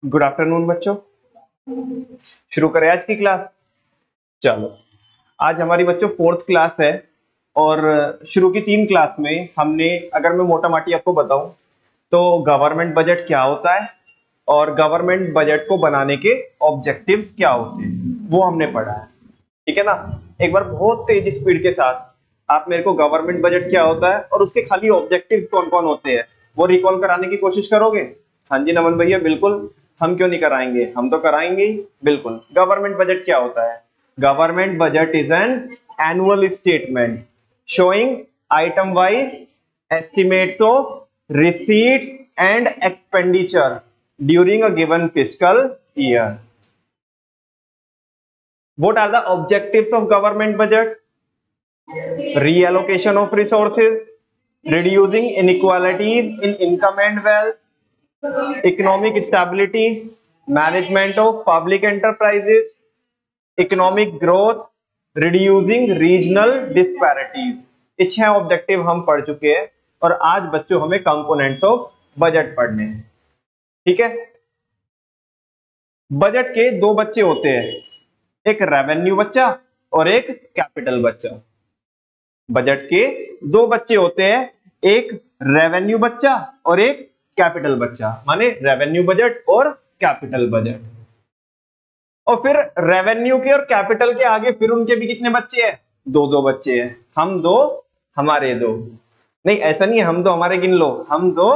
Good afternoon बच्चों। शुरू करें आज की क्लास। चलो, आज हमारी बच्चों फोर्थ क्लास है और शुरू की 3 क्लास में हमने, अगर मैं मोटा माटी आपको बताऊं तो गवर्नमेंट बजट क्या होता है और गवर्नमेंट बजट को बनाने के ऑब्जेक्टिव्स क्या होते हैं वो हमने पढ़ा है। ठीक है ना। एक बार बहुत तेज स्पीड के साथ आप मेरे को गवर्नमेंट बजट क्या होता है और उसके खाली ऑब्जेक्टिव्स कौन कौन होते हैं वो रिकॉल कराने की कोशिश करोगे? हाँ जी नमन भैया, बिल्कुल। हम क्यों नहीं कराएंगे, हम तो कराएंगे ही। बिल्कुल। गवर्नमेंट बजट क्या होता है? Government budget is an annual statement showing item wise estimates of receipts and expenditure during a given fiscal year. What are the objectives of government budget? Reallocation of resources, reducing inequalities in income and wealth, economic stability, management of public enterprises, economic growth, reducing regional disparities. ये 6 objective हम पढ़ चुके हैं और आज बच्चों हमें components of budget पढ़ने हैं। ठीक है। बजट के 2 बच्चे होते हैं, एक रेवेन्यू बच्चा और एक कैपिटल बच्चा। बजट के 2 बच्चे होते हैं, एक रेवेन्यू बच्चा और एक कैपिटल बच्चा, माने रेवेन्यू बजट और कैपिटल बजट। और फिर रेवेन्यू के और कैपिटल के आगे फिर उनके भी कितने बच्चे हैं? 2 बच्चे हैं। हम 2, हमारे 2। नहीं, ऐसा नहीं है हम 2 हमारे गिन लो, हम 2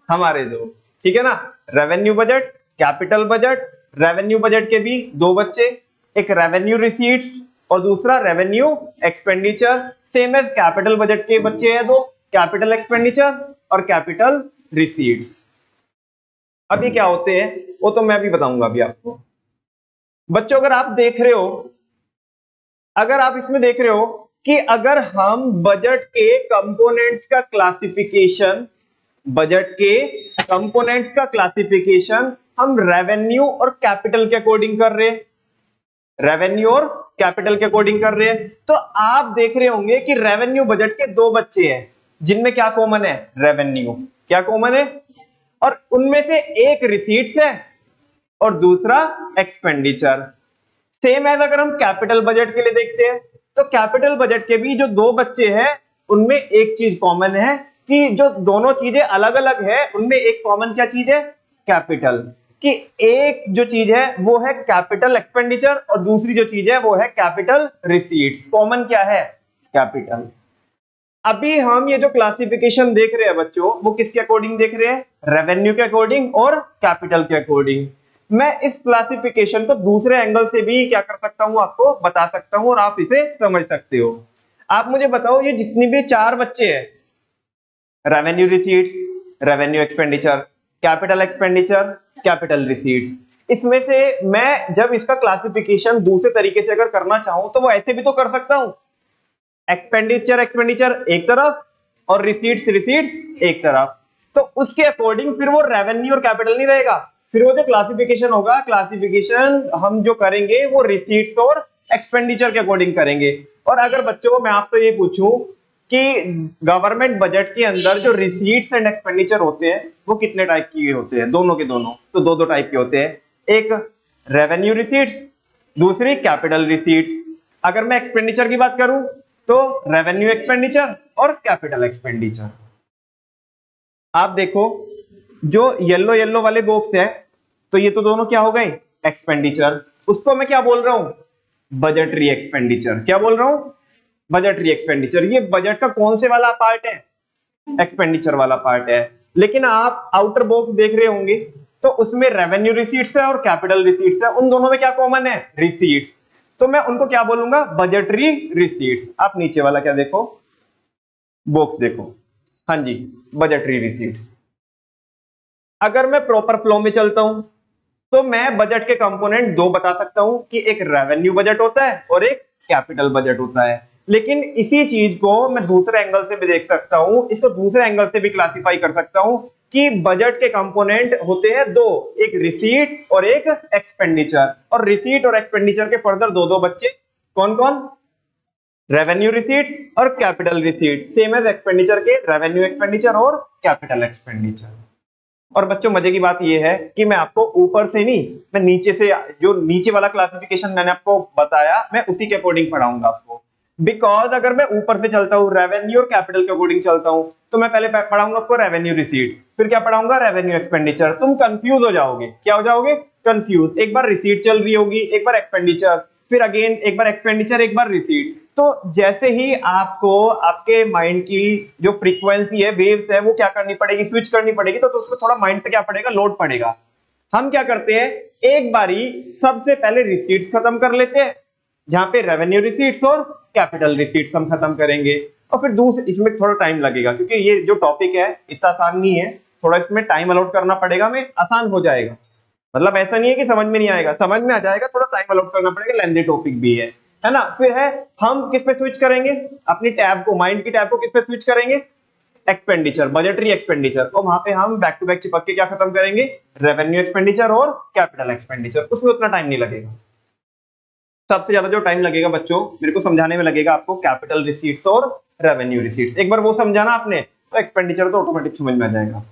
हमारे 2। ठीक है ना। Revenue budget, capital budget. Revenue budget के भी 2 बच्चे, एक रेवेन्यू रिसीट्स और दूसरा revenue expenditure. Same as capital budget के बच्चे हैं 2, कैपिटल एक्सपेंडिचर और कैपिटल रिसीट्स। अब ये क्या होते हैं वो तो मैं अभी बताऊंगा अभी आपको। बच्चों अगर आप देख रहे हो, अगर आप इसमें देख रहे हो कि अगर हम बजट के कंपोनेंट्स का क्लासिफिकेशन, बजट के कंपोनेंट्स का क्लासिफिकेशन हम रेवेन्यू और कैपिटल के अकॉर्डिंग कर रहे हैं, रेवेन्यू और कैपिटल के अकॉर्डिंग कर रहे हैं, तो आप देख रहे होंगे कि रेवेन्यू बजट के 2 बच्चे हैं जिनमें क्या कॉमन है? रेवेन्यू। क्या कॉमन है? और उनमें से एक रिसीट्स है और दूसरा एक्सपेंडिचर। सेम एज अगर हम कैपिटल बजट के लिए देखते हैं तो कैपिटल बजट के भी जो 2 बच्चे हैं उनमें एक चीज कॉमन है कि जो दोनों चीजें अलग अलग है उनमें एक कॉमन क्या चीज है? कैपिटल। कि एक जो चीज है वो है कैपिटल एक्सपेंडिचर और दूसरी जो चीज है वो है कैपिटल रिसीट्स। कॉमन क्या है? कैपिटल। अभी हम ये जो क्लासिफिकेशन देख रहे हैं बच्चों वो किसके अकॉर्डिंग देख रहे हैं? रेवेन्यू के अकॉर्डिंग और कैपिटल के अकॉर्डिंग। मैं इस क्लासिफिकेशन को दूसरे एंगल से भी क्या कर सकता हूं, आपको बता सकता हूं और आप इसे समझ सकते हो। आप मुझे बताओ, ये जितनी भी 4 बच्चे हैं, revenue receipts, revenue expenditure, capital expenditure, capital receipts, इसमें से मैं जब इसका क्लासिफिकेशन दूसरे तरीके से अगर करना चाहूं तो वो ऐसे भी तो कर सकता हूं। एक्सपेंडिचर एक्सपेंडिचर एक तरफ और रिसीट्स रिसीट्स एक तरफ। तो उसके अकॉर्डिंग फिर वो रेवेन्यू और कैपिटल नहीं रहेगा, फिर वो जो क्लासिफिकेशन होगा, क्लासिफिकेशन हम जो करेंगे वो रिसीट्स और एक्सपेंडिचर के अकॉर्डिंग करेंगे। और अगर बच्चों मैं आपसे ये पूछूं कि गवर्नमेंट बजट के अंदर जो रिसीट्स एंड एक्सपेंडिचर होते हैं वो कितने टाइप के होते हैं? दोनों के दोनों तो 2-2 टाइप के होते हैं, एक रेवेन्यू रिसीट्स, दूसरी कैपिटल रिसीट्स। अगर मैं एक्सपेंडिचर की बात करूं तो रेवेन्यू एक्सपेंडिचर और कैपिटल एक्सपेंडिचर। आप देखो जो येलो येलो वाले बॉक्स है तो ये तो दोनों क्या हो गए? एक्सपेंडिचर। उसको मैं क्या बोल रहा हूं? Budgetary expenditure. क्या बोल रहा हूं? Budgetary expenditure. ये बजट का कौन से वाला पार्ट है? एक्सपेंडिचर वाला पार्ट है। लेकिन आप आउटर बॉक्स देख रहे होंगे तो उसमें रेवेन्यू रिसीट्स है और कैपिटल रिसीट्स है। उन दोनों में क्या कॉमन है? रिसीट्स। तो मैं उनको क्या बोलूंगा? Budgetary receipts. आप नीचे वाला क्या देखो, बॉक्स देखो, हाँ जी, बजटरी रिसीट्स। अगर मैं प्रॉपर फ्लो में चलता हूं तो मैं बजट के कंपोनेंट 2 बता सकता हूं कि एक रेवेन्यू बजट होता है और एक कैपिटल बजट होता है। लेकिन इसी चीज को मैं दूसरे एंगल से भी देख सकता हूं, इसको दूसरे एंगल से भी क्लासिफाई कर सकता हूं कि बजट के कंपोनेंट होते हैं 2, एक रिसीट और एक एक्सपेंडिचर। और रिसीट और एक्सपेंडिचर के फर्दर 2-2 बच्चे, कौन कौन? रेवेन्यू रिसीट और capital receipt. Same as expenditure के रेवेन्यू एक्सपेंडिचर और कैपिटल एक्सपेंडिचर। और बच्चों मजे की बात यह है कि मैं आपको ऊपर से नहीं, मैं नीचे से, जो नीचे वाला क्लासिफिकेशन मैंने आपको बताया मैं उसी के अकॉर्डिंग पढ़ाऊंगा आपको। बिकॉज अगर मैं ऊपर से चलता हूँ रेवेन्यू और कैपिटल के अकॉर्डिंग चलता हूँ तो मैं पहले पढ़ाऊंगा आपको रेवेन्यू रिसीट, फिर क्या पढ़ाऊंगा रेवेन्यू एक्सपेंडिचर, तुम कंफ्यूज हो जाओगे। क्या हो जाओगे? कंफ्यूज। एक बार रिसीट चल रही होगी, एक बार एक्सपेंडिचर, फिर अगेन एक बार एक्सपेंडिचर, एक बार रिसीट। तो जैसे ही आपको आपके माइंड की जो फ्रीक्वेंसी है, वेव्स है, वो क्या करनी पड़ेगी, स्विच करनी पड़ेगी, तो उसमें थोड़ा माइंड पे क्या पड़ेगा, लोड पड़ेगा। हम क्या करते हैं, एक बारी सबसे पहले रिसीट्स खत्म कर लेते हैं, जहां पे रेवेन्यू रिसीट्स और कैपिटल रिसीट्स हम खत्म करेंगे, और फिर दूसरे इसमें थोड़ा टाइम लगेगा क्योंकि ये जो टॉपिक है इतना आसान नहीं है, थोड़ा इसमें टाइम अलॉट करना पड़ेगा, में आसान हो जाएगा। मतलब ऐसा नहीं है कि समझ में नहीं आएगा, समझ में आ जाएगा, थोड़ा टाइम अलॉट करना पड़ेगा, लेंथी टॉपिक भी है ना। फिर है हम किस पे स्विच करेंगे, अपनी टैब को, माइंड की टैब को किस पे स्विच करेंगे, एक्सपेंडिचर, बजटरी एक्सपेंडिचर, और वहां पे हम बैक टू बैक चिपक के क्या खत्म करेंगे, रेवेन्यू एक्सपेंडिचर और कैपिटल एक्सपेंडिचर। उसमें उतना टाइम नहीं लगेगा। सबसे ज्यादा जो टाइम लगेगा बच्चों मेरे को समझाने में लगेगा आपको कैपिटल रिसीट्स और रेवेन्यू रिसीट्स। एक बार वो समझाना आपने तो एक्सपेंडिचर तो ऑटोमेटिक समझ में आ जाएगा।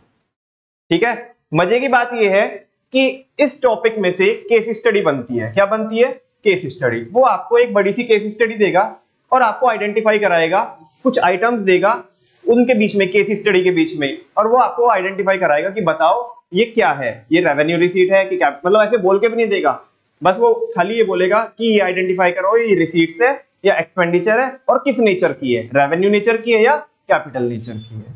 ठीक है। मजे की बात यह है कि इस टॉपिक में से केस स्टडी बनती है। क्या बनती है? Case study. वो आपको एक बड़ी सी केस स्टडी देगा और आपको आइडेंटिफाई कराएगा, कुछ आइटम्स देगा उनके बीच में, केस स्टडी के बीच में, और वो आपको आइडेंटिफाई कराएगा कि बताओ ये क्या है, ये रेवेन्यू रिसीट है कि क्या। मतलब ऐसे बोल के भी नहीं देगा, बस वो खाली ये बोलेगा कि ये आइडेंटिफाई करो ये रिसीट्स है या एक्सपेंडिचर है और किस नेचर की है, रेवेन्यू नेचर की है या कैपिटल नेचर की है।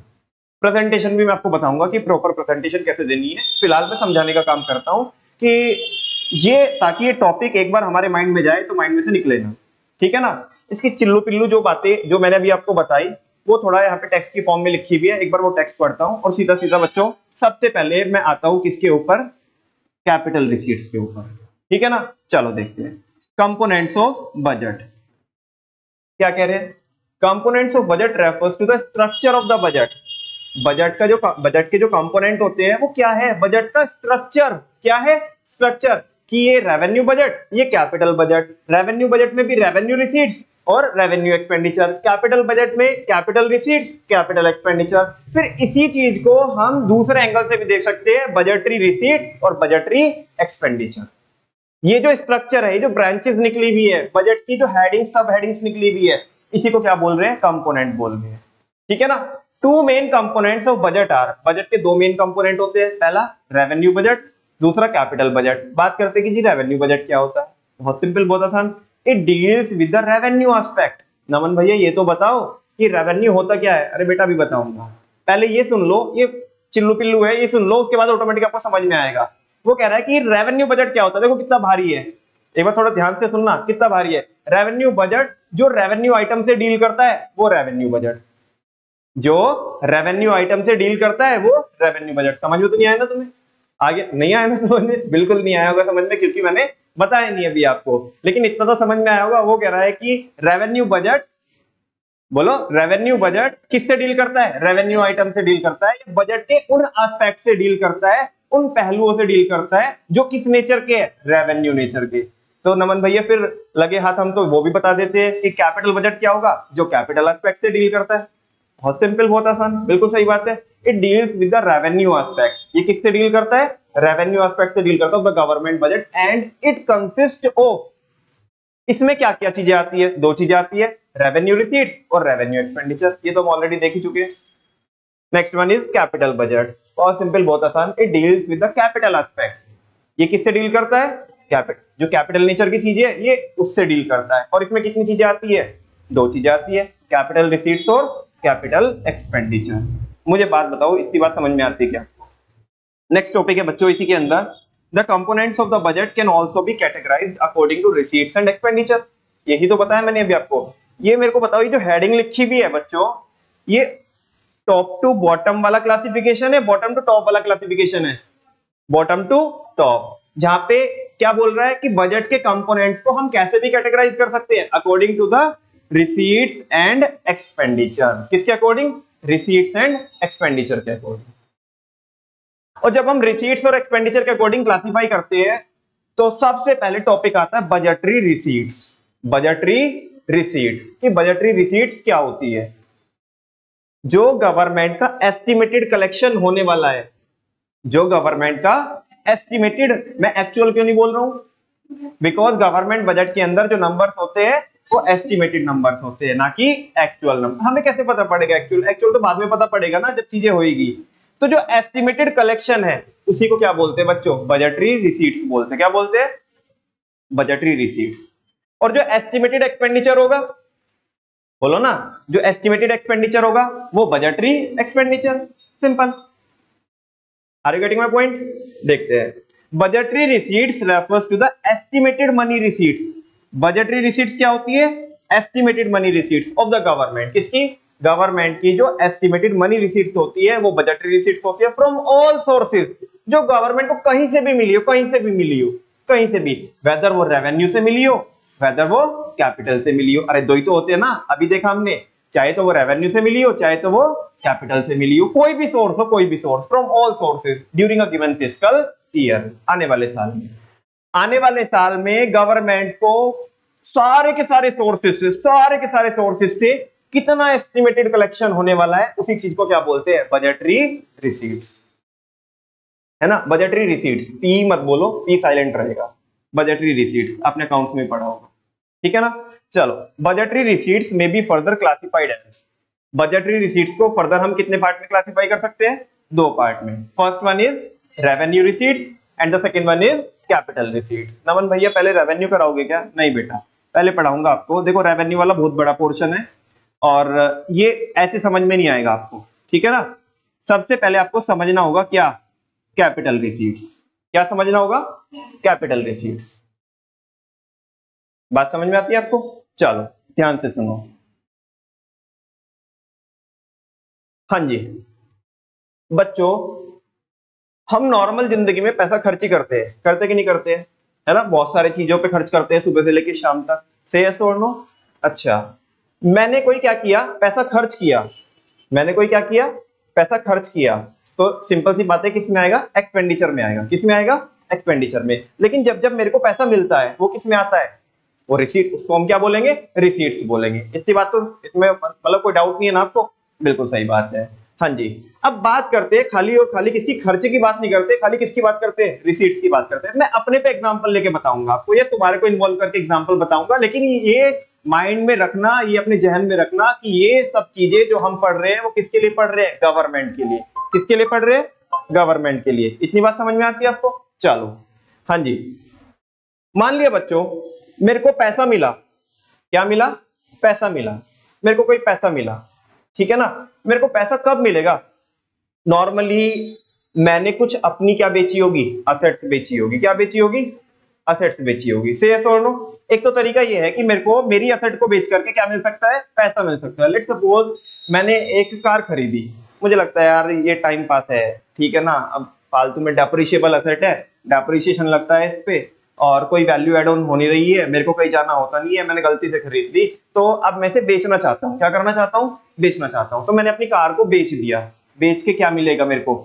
प्रेजेंटेशन भी मैं आपको बताऊंगा कि प्रॉपर प्रेजेंटेशन कैसे देनी है। फिलहाल मैं समझाने का काम करता हूं कि ये, ताकि ये टॉपिक एक बार हमारे माइंड में जाए तो माइंड में से निकले ना। ठीक है ना। इसकी चिल्लू पिल्लू जो बातें जो मैंने अभी आपको बताई वो थोड़ा यहाँ पे टेक्स्ट की फॉर्म में लिखी हुई है, एक बार वो टेक्स्ट पढ़ता हूँ और सीधा सीधा बच्चों सबसे पहले मैं आता हूँ किसके ऊपर, कैपिटल रिसीट्स के ऊपर। ठीक है ना। चलो देखते हैं कंपोनेंट्स ऑफ बजट। क्या कह रहे हैं, components of budget refers to the structure of the budget. Budget का जो, बजट के जो कंपोनेंट होते हैं वो क्या है, बजट का स्ट्रक्चर। क्या है? स्ट्रक्चर। कि ये रेवेन्यू बजट, ये कैपिटल बजट। रेवेन्यू बजट में भी रेवेन्यू रिसीट्स और रेवेन्यू एक्सपेंडिचर, कैपिटल बजट में कैपिटल रिसीट्स, कैपिटल एक्सपेंडिचर। फिर इसी चीज को हम दूसरे एंगल से भी देख सकते हैं, बजटरी रिसीट्स और बजटरी एक्सपेंडिचर। ये जो स्ट्रक्चर है, ये जो ब्रांचेस निकली हुई है, बजट की जो हेडिंग, सब हेडिंग्स निकली हुई है, इसी को क्या बोल रहे हैं, कंपोनेंट बोल रहे हैं। ठीक है ना। Two main components of budget are, budget के दो मेन कंपोनेंट होते हैं, पहला रेवेन्यू बजट, दूसरा कैपिटल बजट। बात करते हैं कि जी रेवेन्यू बजट क्या होता है। बहुत सिंपल, बहुत आसान। It deals with the revenue aspect. Naman भैया ये तो बताओ कि रेवेन्यू होता क्या है। अरे बेटा अभी बताऊंगा, पहले ये सुन लो, ये चिल्लू पिल्लू है, ये सुन लो, उसके बाद ऑटोमेटिक आपको समझ में आएगा। वो कह रहा है कि रेवेन्यू बजट क्या होता है, देखो कितना भारी है। एक बार थोड़ा ध्यान से सुनना, कितना भारी है। रेवेन्यू बजट जो रेवेन्यू आइटम से डील करता है वो रेवेन्यू बजट, जो रेवेन्यू आइटम से डील करता है वो रेवेन्यू बजट। समझ में तो नहीं आया ना तुम्हें? आगे नहीं आया ना समझ में? बिल्कुल नहीं आया होगा समझ में, क्योंकि मैंने बताया नहीं अभी आपको, लेकिन इतना तो समझ में आया होगा। वो कह रहा है कि रेवेन्यू बजट, बोलो, रेवेन्यू बजट किससे डील करता है, रेवेन्यू आइटम से डील करता है। बजट के उन एस्पेक्ट से डील करता है, उन पहलुओं से डील करता है जो किस नेचर के है, रेवेन्यू नेचर के। तो नमन भैया फिर लगे हाथ हम तो वो भी बता देते हैं कि कैपिटल बजट क्या होगा, जो कैपिटल एस्पेक्ट से डील करता है। बहुत सिंपल, बहुत आसान, बिल्कुल सही बात है। It deals with the revenue aspect. ये किससे डील करता है, रेवेन्यू एस्पेक्ट से डील करता है, the government budget. And it consist of, इसमें क्या क्या चीजें आती है, दो चीजें आती है, रेवेन्यू रिसीट्स और रेवेन्यू एक्सपेंडिचर। ये तो हम ऑलरेडी देख ही चुके हैं। Next one is capital budget. और सिंपल, बहुत आसान, it deals with the capital aspect. ये किससे डील करता है, कैपिटल, जो कैपिटल नेचर की चीजें है ये उससे डील करता है। और इसमें कितनी चीजें आती है, दो चीजें आती है, कैपिटल रिसीट्स और कैपिटल एक्सपेंडिचर। मुझे बात बताओ, इतनी बात समझ में आती है क्या? नेक्स्ट टॉपिक है बच्चों इसी के अंदर, the components of the budget can also be categorised according to receipts and expenditure. यही तो बताया मैंने अभी आपको। ये मेरे को बताओ, ये जो हेडिंग लिखी भी है बच्चों, ये टॉप टू बॉटम वाला क्लासिफिकेशन है, बॉटम टू टॉप वाला क्लासिफिकेशन है, बॉटम टू टॉप। जहां पे क्या बोल रहा है कि बजट के कंपोनेंट्स को हम कैसे भी कैटेगराइज कर सकते हैं, according to the receipts and expenditure. किसके अकॉर्डिंग, रिसीट्स एंड एक्सपेंडिचर के अकॉर्डिंग। और जब हम रिसीट्स और एक्सपेंडिचर के अकॉर्डिंग क्लासिफाई करते हैं तो सबसे पहले टॉपिक आता है बजटरी रिसीट्स। बजटरी रिसीट्स, कि बजटरी रिसीट्स क्या होती है, जो गवर्नमेंट का एस्टिमेटेड कलेक्शन होने वाला है, जो गवर्नमेंट का एस्टिमेटेड, मैं एक्चुअल क्यों नहीं बोल रहा हूं, बिकॉज गवर्नमेंट बजट के अंदर जो नंबर्स होते हैं वो एस्टिमेटेड नंबर्स होते हैं, ना कि एक्चुअल नंबर। हमें कैसे पता पड़ेगा एक्चुअल, एक्चुअल तो बाद में पता पड़ेगा ना जब चीजें होएगी। तो जो एस्टिमेटेड कलेक्शन है उसी को क्या बोलते हैं बच्चों, बजटरी रिसीट्स बोलते हैं। क्या बोलते हैं, बजटरी रिसीट्स। और जो एस्टिमेटेड एक्सपेंडिचर होगा, बोलो ना, जो एस्टिमेटेड एक्सपेंडिचर होगा वो budgetary expenditure. Simple. Are you getting my point? देखते हैं। Budgetary receipts refers to the estimated money receipts. Budgetary receipts क्या होती है, estimated money receipts of the government. किसकी, गवर्नमेंट की जो एस्टिमेटेड मनी रिसीट्स होती है वो बजटरी रिसीट्स होती है फ्रॉम ऑल सोर्सेज, जो गवर्नमेंट को कहीं से भी मिली हो, कहीं से भी मिली हो, कहीं से भी, वेदर वो रेवेन्यू से मिली हो, वेदर वो कैपिटल से मिली हो। अरे दो ही तो होते हैं ना, अभी देखा हमने, चाहे तो वो रेवेन्यू से मिली हो, चाहे तो वो कैपिटल से मिली हो, कोई भी सोर्स हो, कोई भी source, from all sources during a given fiscal year. आने वाले साल में, आने वाले साल में गवर्नमेंट को सारे के सारे सोर्सेज से, सारे के सारे सोर्सेज से कितना एस्टिमेटेड कलेक्शन होने वाला है, उसी चीज को क्या बोलते हैं, बजटरी रिसीट्स, है ना। बजटरी रिसीट्स, पी मत बोलो, पी साइलेंट रहेगा। बजटरी रिसीट्स आपने अकाउंट्स में पढ़ा होगा, ठीक है ना। चलो, बजटरी रिसीट्स में be further classified as, budgetary receipts को फर्दर हम कितने पार्ट में क्लासिफाई कर सकते हैं, दो पार्ट में। First one is revenue receipts and the second one is capital receipts. Naman भैया पहले रेवेन्यू कराओगे क्या? नहीं बेटा, पहले पढ़ाऊंगा आपको। देखो रेवेन्यू वाला बहुत बड़ा पोर्शन है और ये ऐसे समझ में नहीं आएगा आपको, ठीक है ना। सबसे पहले आपको समझना होगा क्या, कैपिटल रिसीट्स। क्या समझना होगा, कैपिटल रिसीट्स। बात समझ में आती है आपको? चलो ध्यान से सुनो। हाँ जी बच्चों, हम नॉर्मल जिंदगी में पैसा खर्च ही करते हैं, करते कि नहीं करते हैं, है ना। बहुत सारी चीजों पे खर्च करते हैं सुबह से लेकर शाम तक, से यस और नो। अच्छा, मैंने कोई क्या किया, पैसा खर्च किया, मैंने कोई क्या किया, पैसा खर्च किया, तो सिंपल सी बात है किस में आएगा, एक्सपेंडिचर में आएगा। किस में आएगा, एक्सपेंडिचर में। लेकिन जब जब मेरे को पैसा मिलता है वो किस में आता है, वो रिसीट, उसको हम क्या बोलेंगे, रिसीट्स बोलेंगे। इतनी बात तो इसमें मतलब कोई डाउट नहीं है ना आपको? बिल्कुल सही बात है। हाँ जी, अब बात करते हैं खाली और खाली किसकी, खर्चे की बात नहीं करते, खाली किसकी बात करते हैं, रिसीट्स की बात करते हैं। मैं अपने पे एग्जांपल लेके बताऊंगा आपको, ये तुम्हारे को इन्वॉल्व करके एग्जांपल बताऊंगा, लेकिन ये माइंड में रखना, ये अपने जहन में रखना कि ये सब चीजें जो हम पढ़ रहे हैं वो किसके लिए पढ़ रहे हैं, गवर्नमेंट के लिए। किसके लिए पढ़ रहे हैं, गवर्नमेंट के लिए। इतनी बात समझ में आती है आपको? चलो हाँ जी, मान लिया बच्चों मेरे को पैसा मिला, क्या मिला, पैसा मिला, मेरे को कोई पैसा मिला, ठीक है ना। मेरे को पैसा कब मिलेगा, नॉर्मली मैंने कुछ अपनी क्या बेची होगी, असेट्स बेची होगी। क्या बेची होगी, असेट्स बेची होगी। से यस और नो। एक तो तरीका ये है कि मेरे को मेरी असेट को बेच करके क्या मिल सकता है, पैसा मिल सकता है। लेट्स सपोज मैंने एक कार खरीदी, मुझे लगता है यार ये टाइम पास है, ठीक है ना, अब फालतू में डेप्रिशिएबल असेट है, डेप्रिशिएशन लगता है इस पे और कोई वैल्यू एड ऑन हो नहीं रही है, मेरे को कहीं जाना होता नहीं है, मैंने गलती से खरीद ली, तो अब मैं इसे बेचना चाहता हूँ। क्या करना चाहता हूँ, बेचना चाहता हूँ। तो मैंने अपनी कार को बेच दिया, बेच के क्या मिलेगा मेरे को,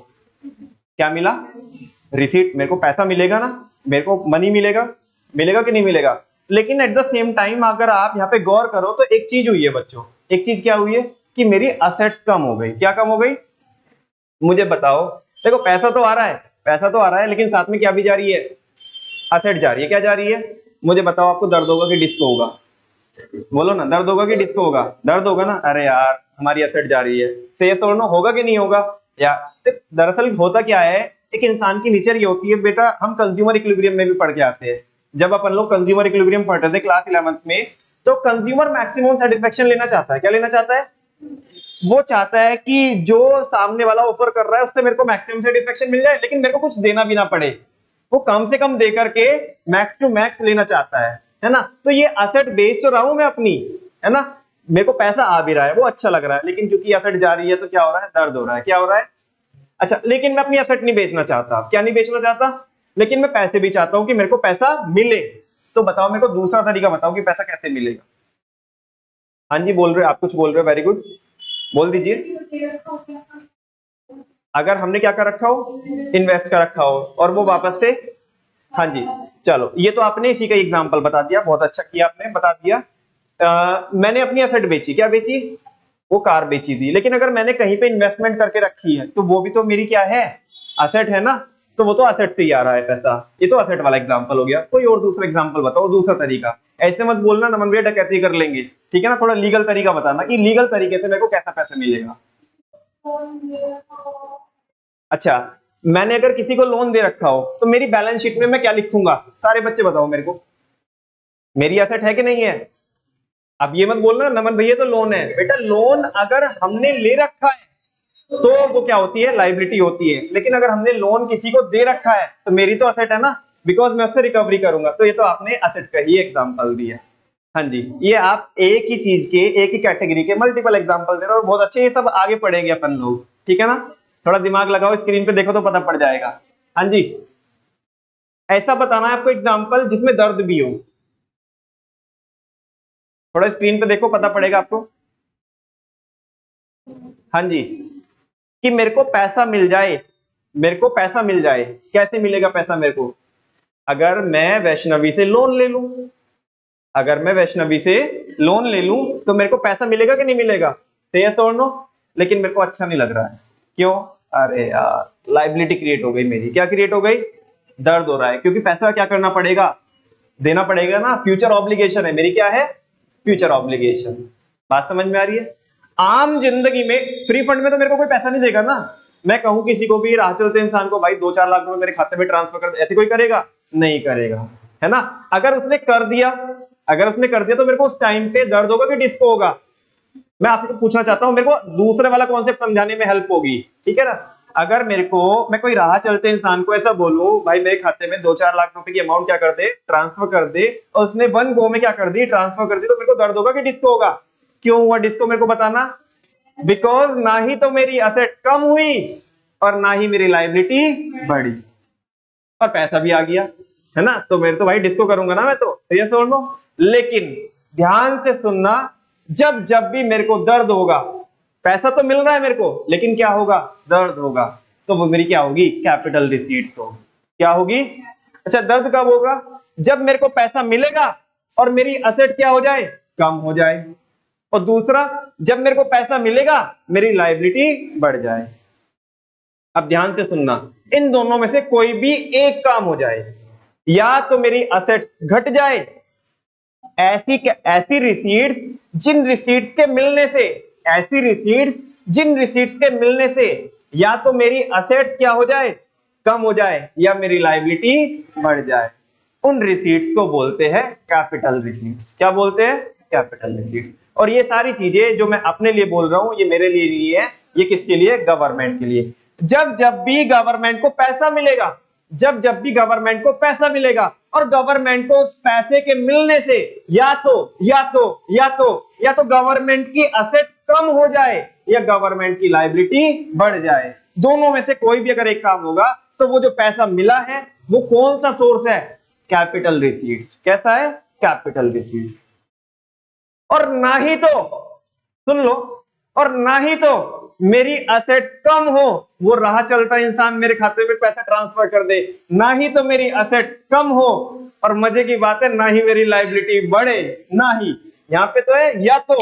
क्या मिला, रिसीट, मेरे को पैसा मिलेगा ना, मेरे को मनी मिलेगा, मिलेगा कि नहीं मिलेगा। लेकिन एट द सेम टाइम अगर आप यहाँ पे गौर करो तो एक चीज हुई है बच्चों, एक चीज क्या हुई है कि मेरी असेट्स कम हो गई। क्या कम हो गई, मुझे बताओ। देखो पैसा तो आ रहा है, पैसा तो आ रहा है, लेकिन साथ में क्या भी जा रही है, असेट जा रही है। क्या जा रही है, मुझे बताओ। आपको दर्द होगा कि डिस्को होगा, बोलो ना, दर्द होगा कि डिस्को होगा, दर्द होगा ना। अरे यार हमारी असेट जा रही है, से तो नो होगा कि नहीं होगा यार। दरअसल होता क्या है, एक इंसान की नेचर ये होती है बेटा, हम कंज्यूमर इक्विलिब्रियम में भी पढ़ के आते हैं। जब अपन लोग कंज्यूमर इक्विलिब्रियम पढ़ते थे क्लास 11th में, तो कंज्यूमर मैक्सिमम सेटिस्फेक्शन लेना चाहता है। क्या लेना चाहता है, वो चाहता है कि जो सामने वाला ऑफर कर रहा है उससे मेरे को मैक्सिमम सेटिस्फेक्शन मिल जाए, लेकिन मेरे को कुछ देना भी ना पड़े। वो कम से कम दे करके मैक्स टू मैक्स लेना चाहता है ना। तो ये असेट बेच तो रहा हूं मैं अपनी, है ना, मेरे को पैसा आ भी रहा है, वो अच्छा लग रहा है, लेकिन क्योंकि असेट जा रही है तो क्या हो रहा है, दर्द हो रहा है। क्या हो रहा है, अच्छा, लेकिन मैं अपनी असेट नहीं बेचना चाहता। क्या नहीं बेचना चाहता, लेकिन मैं पैसे भी चाहता हूं कि मेरे को पैसा मिले। तो बताओ मेरे को दूसरा तरीका बताओ कि पैसा कैसे मिलेगा। हाँ जी बोल रहे हो, आप कुछ बोल रहे हो, वेरी गुड, बोल दीजिए। अगर हमने क्या कर रखा हो, इन्वेस्ट कर रखा हो और वो वापस से, हाँ जी, चलो ये तो आपने इसी का एग्जांपल बता दिया, बहुत अच्छा किया आपने बता दिया। मैंने अपनी एसेट बेची, क्या बेची, वो कार बेची थी। लेकिन अगर मैंने कहीं पे इन्वेस्टमेंट करके रखी है तो वो भी तो मेरी क्या है, असेट है ना, तो वो तो असेट से ही आ रहा है पैसा, ये तो असेट वाला एग्जांपल हो गया। कोई और दूसरा एग्जांपल बताओ, दूसरा तरीका। ऐसे मत बोलना नमन भैया डकैती कर लेंगे, ठीक है ना, थोड़ा लीगल तरीका बताना कि लीगल तरीके से मेरे को कैसा पैसा मिलेगा। अच्छा, मैंने अगर किसी को लोन दे रखा हो तो मेरी बैलेंस शीट में मैं क्या लिखूंगा, सारे बच्चे बताओ मेरे को, मेरी एसेट है कि नहीं है? अब ये मत बोलना नमन भैया तो लोन है, बेटा लोन अगर हमने ले रखा है तो वो क्या होती है, लायबिलिटी होती है, लेकिन अगर हमने लोन किसी को दे रखा है तो मेरी तो असेट है ना, बिकॉज मैं उससे रिकवरी करूंगा। तो ये तो आपने असेट का ही एग्जांपल दिया। हाँ जी, ये आप एक ही चीज के, एक ही कैटेगरी के मल्टीपल एग्जांपल दे रहे हो, बहुत अच्छे, ये सब आगे पढ़ेंगे अपन लोग, ठीक है ना। थोड़ा दिमाग लगाओ, स्क्रीन पे देखो तो पता पड़ जाएगा। हाँ जी, ऐसा बताना है आपको एग्जांपल जिसमें दर्द भी हो, थोड़ा स्क्रीन पे देखो पता पड़ेगा आपको। हाँ जी, कि मेरे को पैसा मिल जाए, मेरे को पैसा मिल जाए, कैसे मिलेगा पैसा मेरे को? अगर मैं वैष्णवी से लोन ले लूं, अगर मैं वैष्णवी से लोन ले लूं तो मेरे को पैसा मिलेगा कि नहीं मिलेगा? यस और नो? लेकिन मेरे को अच्छा नहीं लग रहा है, क्यों? अरे यार लायबिलिटी क्रिएट हो गई मेरी। क्या क्रिएट हो गई? दर्द हो रहा है, क्योंकि पैसा क्या करना पड़ेगा, देना पड़ेगा ना, फ्यूचर ऑब्लिगेशन है मेरी। क्या है? Future obligation. बात समझ में आ रही है? आम जिंदगी में फ्री फंड में तो मेरे को कोई पैसा नहीं देगा ना। मैं कहूं किसी को भी, राह चलते इंसान को, भाई 2-4 लाख रुपए मेरे खाते में ट्रांसफर कर दे, ऐसे कोई करेगा? नहीं करेगा, है ना। अगर उसने कर दिया, अगर उसने कर दिया तो मेरे को उस टाइम पे दर्द होगा कि डिस्को होगा? मैं आपको पूछना चाहता हूं, मेरे को दूसरे वाला कॉन्सेप्ट समझाने में हेल्प होगी, ठीक है ना। अगर मेरे को, मैं कोई राह चलते इंसान को ऐसा बोलूं, भाई मेरे खाते में 2-4 लाख रुपए की अमाउंट क्या कर दे, ट्रांसफर कर दे, और उसने वन गो में क्या कर दी, ट्रांसफर कर दी, तो मेरे को दर्द होगा कि डिस्को होगा? क्यों हुआ डिस्को, मेरे को बताना। बिकॉज ना ही तो मेरी असेट कम हुई और ना ही मेरी लायबिलिटी बढ़ी, और पैसा भी आ गया, है ना। तो मेरे तो भाई डिस्को करूंगा ना मैं तो ये सोच लो। लेकिन ध्यान से सुनना, जब जब भी मेरे को दर्द होगा, पैसा तो मिल रहा है मेरे को, लेकिन क्या होगा, दर्द होगा, तो वो मेरी क्या होगी, कैपिटल रिसीट्स होगी। क्या होगी? अच्छा, दर्द कब होगा? जब मेरे को पैसा मिलेगा और मेरी असेट क्या हो जाए, कम हो जाए। और दूसरा, जब मेरे को पैसा मिलेगा मेरी लायबिलिटी बढ़ जाए। अब ध्यान से सुनना, इन दोनों में से कोई भी एक काम हो जाए, या तो मेरी असेट घट जाए, ऐसी रिसीट्स जिन रिसीट्स के मिलने से, ऐसी रिसीट्स जिन रिसीट्स के मिलने से या तो मेरी असेट्स क्या हो जाए, कम हो जाए, या मेरी लायबिलिटी बढ़ जाए, उन रिसीट्स को बोलते हैं कैपिटल रिसीट्स। क्या बोलते हैं? Capital receipts. और ये सारी चीजें जो मैं अपने लिए बोल रहा हूं, ये मेरे लिए नहीं है, ये किसके लिए? गवर्नमेंट के लिए। जब जब भी गवर्नमेंट को पैसा मिलेगा, जब जब भी गवर्नमेंट को पैसा मिलेगा और गवर्नमेंट को उस पैसे के मिलने से या तो गवर्नमेंट की असेट कम हो जाए या गवर्नमेंट की लायबिलिटी बढ़ जाए, दोनों में से कोई भी अगर एक काम होगा, तो वो जो पैसा मिला है वो कौन सा सोर्स है? Capital receipts. कैसा है? Capital receipts. और ना ही तो, सुन लो, और ना ही तो मेरी असेट्स कम हो, वो राह चलता इंसान मेरे खाते में पैसा ट्रांसफर कर दे, ना ही तो मेरी असेट्स कम हो, और मजे की बात है ना ही मेरी लायबिलिटी बढ़े, ना ही। यहां पे तो है या तो,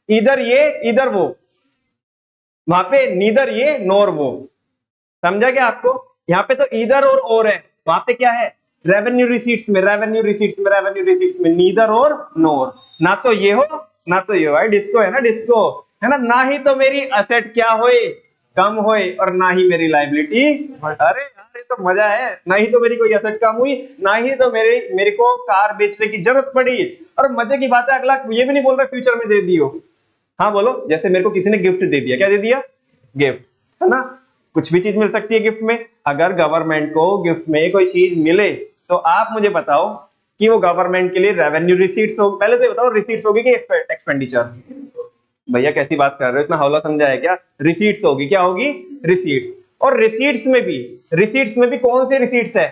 इधर ये इधर वो, वहां पे नीदर ये नोर वो। समझा क्या आपको? यहाँ पे तो इधर और है, वहां पे क्या है? रेवेन्यू रिसीट्स में, रेवेन्यू रिसीट्स में, रेवेन्यू रिसीट्स में नीदर और नोर। ना तो ये हो ना तो ये हो, डिस्को है ना, डिस्को है ना। ना ही तो मेरी असेट क्या होए, कम होए, और ना ही मेरी लायबिलिटी। अरे यार ये तो मजा है, ना ही तो मेरी कोई असेट कम हुई, ना ही तो मेरे को कार बेचने की जरूरत पड़ी। और मजे की बात है, अगला ये भी नहीं बोल रहा फ्यूचर में दे दियो। हाँ बोलो, जैसे मेरे को किसी ने गिफ्ट दे दिया, क्या दे दिया? गिफ्ट, है ना। कुछ भी चीज मिल सकती है गिफ्ट में। अगर गवर्नमेंट को गिफ्ट में कोई चीज मिले तो आप मुझे बताओ कि वो गवर्नमेंट के लिए रेवेन्यू रिसीट्स हो, पहले तो बताओ रिसीट्स होगी कि एक्सपेंडिचर? भैया कैसी बात कर रहे हो, इतना हौला समझा है क्या? रिसीट्स होगी। क्या होगी? रिसीट्स। और रिसीट्स में भी कौन सी रिसीट्स है?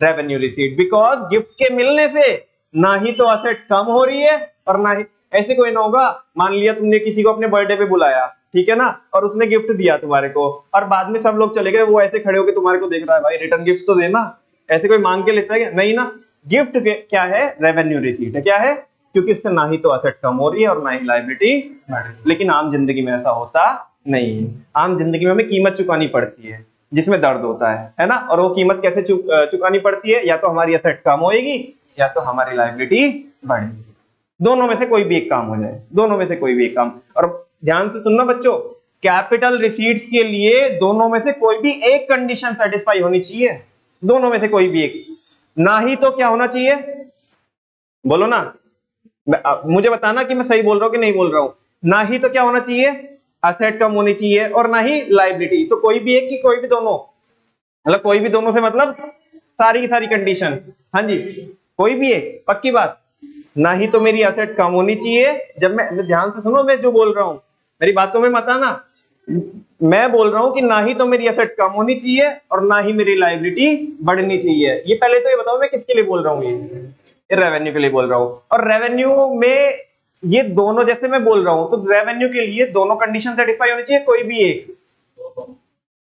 Revenue receipt. बिकॉज गिफ्ट के मिलने से ना ही तो असेट कम हो रही है और ना ही, ऐसे कोई ना होगा, मान लिया तुमने किसी को अपने बर्थडे पे बुलाया, ठीक है ना, और उसने गिफ्ट दिया तुम्हारे को, और बाद में सब लोग चले गए, वो ऐसे खड़े होकर तुम्हारे को देख रहा है, भाई रिटर्न गिफ्ट तो देना। ऐसे कोई मांग के लेता है? नहीं ना। गिफ्ट क्या है? रेवेन्यू रिसीट है। क्या है? क्योंकि इससे ना ही तो असेट कम हो रही है और ना ही लायबिलिटी बढ़ रही है। लेकिन आम जिंदगी में ऐसा होता नहीं है। आम जिंदगी में हमें कीमत चुकानी पड़ती है। जिसमें दर्द होता है ना। और वो कीमत कैसे चुकानी पड़ती है, या तो हमारी एसेट कम होएगी या तो हमारी लायबिलिटी बढ़ेगी। दोनों में से कोई भी एक काम हो जाए, दोनों में से कोई भी एक काम। और ध्यान से सुनना बच्चों, कैपिटल रिसीट्स के लिए दोनों में से कोई भी एक कंडीशन सेटिस्फाई होनी चाहिए, दोनों में से कोई भी एक। ना ही तो क्या होना चाहिए, बोलो ना, मुझे बताना कि मैं सही बोल रहा हूं कि नहीं बोल रहा हूं। ना ही तो क्या होना चाहिए, असेट कम होनी चाहिए, और ना ही लायबिलिटी। तो कोई भी एक की कोई भी दोनों, मतलब कोई भी दोनों से मतलब सारी की सारी कंडीशन। हाँ जी, कोई भी एक, पक्की बात। ना ही तो मेरी एसेट कम होनी चाहिए, जब मैं ध्यान से सुनो मैं जो बोल रहा हूं, मेरी बातों में मत आना। मैं बोल रहा हूं कि ना ही तो मेरी एसेट कम होनी चाहिए और ना ही मेरी लायबिलिटी बढ़नी चाहिए। ये पहले तो ये बताओ मैं किसके लिए बोल रहा हूं, ये रेवेन्यू के लिए बोल रहा हूं। और रेवेन्यू में ये दोनों, जैसे मैं बोल रहा हूं तो रेवेन्यू के लिए दोनों कंडीशन सेटिस्फाई होनी चाहिए, कोई भी एक।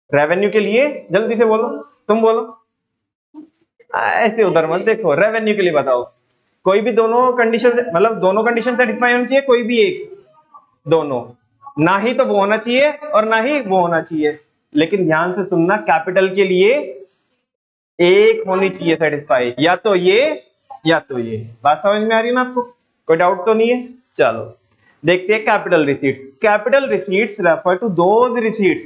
रेवेन्यू के लिए जल्दी से बोलो, तुम बोलो, ऐसे उधर मत देखो, रेवेन्यू के लिए बताओ। कोई भी दोनों कंडीशन, मतलब दोनों कंडीशन सेटिस्फाई होनी चाहिए, कोई भी एक, दोनों। ना ही तो वो होना चाहिए और ना ही वो होना चाहिए। लेकिन ध्यान से सुनना, कैपिटल के लिए एक होनी चाहिए सेटिस्फाई, या तो ये या तो ये। बात समझ में आ रही है ना आपको, कोई डाउट तो नहीं है। चलो देखते हैं capital receipts. Capital receipts refer to those receipts,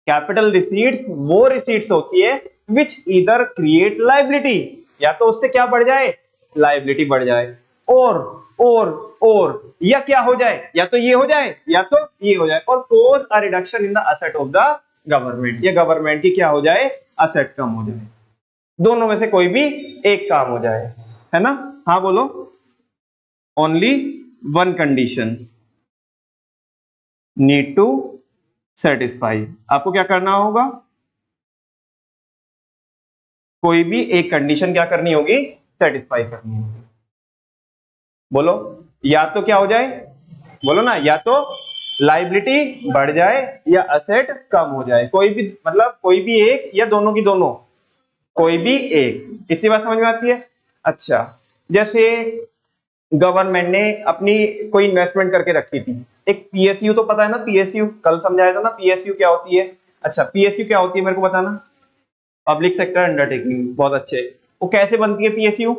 capital receipts वो रिसीट्स होती है विच ईदर क्रिएट लायबिलिटी, या तो उससे क्या बढ़ जाए, लायबिलिटी बढ़ जाए, और या क्या हो जाए, या तो ये हो जाए या तो ये हो जाए, और cause a reduction in the asset of the government, या गवर्नमेंट की क्या हो जाए, असेट कम हो जाए। दोनों में से कोई भी एक काम हो जाए, है ना। हाँ बोलो, only one condition need to satisfy. आपको क्या करना होगा, कोई भी एक कंडीशन क्या करनी होगी, सेटिस्फाई करनी होगी। बोलो, या तो क्या हो जाए, बोलो ना, या तो लायबिलिटी बढ़ जाए या असेट कम हो जाए, कोई भी, मतलब कोई भी एक या दोनों की दोनों, कोई भी एक। इतनी बात समझ में आती है। अच्छा, जैसे गवर्नमेंट ने अपनी कोई इन्वेस्टमेंट करके रखी थी, एक पीएसयू तो पता है ना, पीएसयू कल समझाया था ना, पीएसयू क्या होती है। अच्छा, पीएसयू क्या होती है मेरे को बताना, पब्लिक सेक्टर अंडरटेकिंग, बहुत अच्छे। वो कैसे बनती है पीएसयू,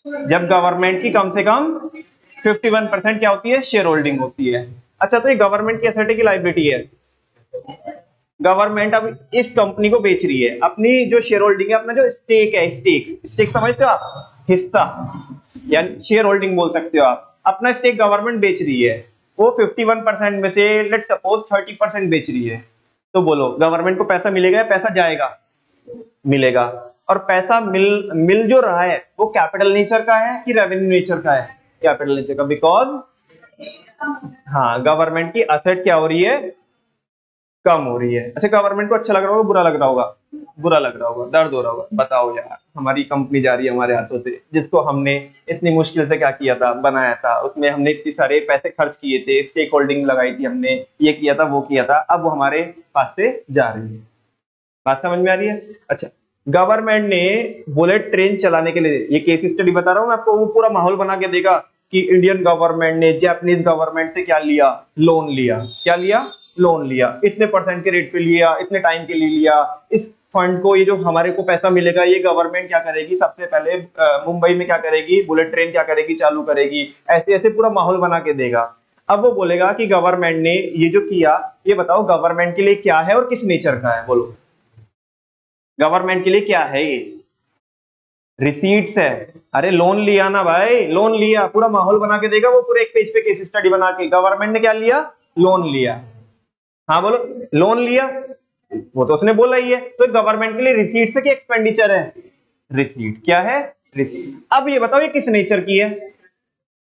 जब गवर्नमेंट की कम से कम 51% क्या होती है, शेयर होल्डिंग होती है। अच्छा, तो ये गवर्नमेंट की एसेट की लायबिलिटी है। गवर्नमेंट अब इस कंपनी को बेच रही है, अपनी जो शेयर होल्डिंग है, अपना जो स्टेक है, स्टेक समझते हो आप, हिस्सा या शेयर होल्डिंग बोल सकते हो आप। अपना स्टेक गवर्नमेंट बेच रही है, वो 51% में से लेट सपोज 30% बेच रही है। तो बोलो, गवर्नमेंट को पैसा मिलेगा या पैसा जाएगा, मिलेगा। और पैसा मिल जो रहा है वो कैपिटल नेचर का है कि रेवेन्यू नेचर का है, कैपिटल नेचर का, बिकॉज हाँ, गवर्नमेंट की असेट क्या हो रही है, कम हो रही है। अच्छा, गवर्नमेंट को अच्छा लग रहा होगा, बुरा लग रहा होगा, बुरा लग रहा होगा, दर्द हो रहा होगा। बताओ यार, हमारी कंपनी जा रही है हमारे हाथों से, जिसको हमने इतनी मुश्किल से क्या किया था, बनाया था, उसमें हमने इतने सारे पैसे खर्च किए थे, स्टेक होल्डिंग लगाई थी हमने, ये किया था वो किया था, अब वो हमारे पास से जा रही है। बात समझ में आ रही है। अच्छा, गवर्नमेंट ने बुलेट ट्रेन चलाने के लिए, ये केस स्टडी बता रहा हूं मैं आपको, वो पूरा माहौल बना के देगा कि इंडियन गवर्नमेंट ने जापानीज गवर्नमेंट से क्या लिया, लोन लिया। क्या लिया, लोन लिया, इतने परसेंट के रेट पे लिया, इतने टाइम के लिए लिया। इस फंड को, ये जो हमारे को पैसा मिलेगा, ये गवर्नमेंट क्या करेगी, सबसे पहले मुंबई में क्या करेगी, बुलेट ट्रेन क्या करेगी, चालू करेगी। ऐसे ऐसे पूरा माहौल बना के देगा। अब वो बोलेगा कि गवर्नमेंट ने ये जो किया, ये बताओ गवर्नमेंट के लिए क्या है और किस नेचर का है, बोलो गवर्नमेंट के लिए क्या है, ये रिसीट्स है। अरे लोन लिया ना भाई, लोन लिया, पूरा माहौल बना के देगा वो, पूरे एक पेज पे केस स्टडी बना के, गवर्नमेंट ने क्या लिया, लोन लिया। हाँ बोलो, लोन लिया, वो तो उसने बोला ही है। तो गवर्नमेंट के लिए रिसीट्स है कि एक्सपेंडिचर है, रिसीट। क्या है, रिसीट। अब ये बताओ ये किस नेचर की है,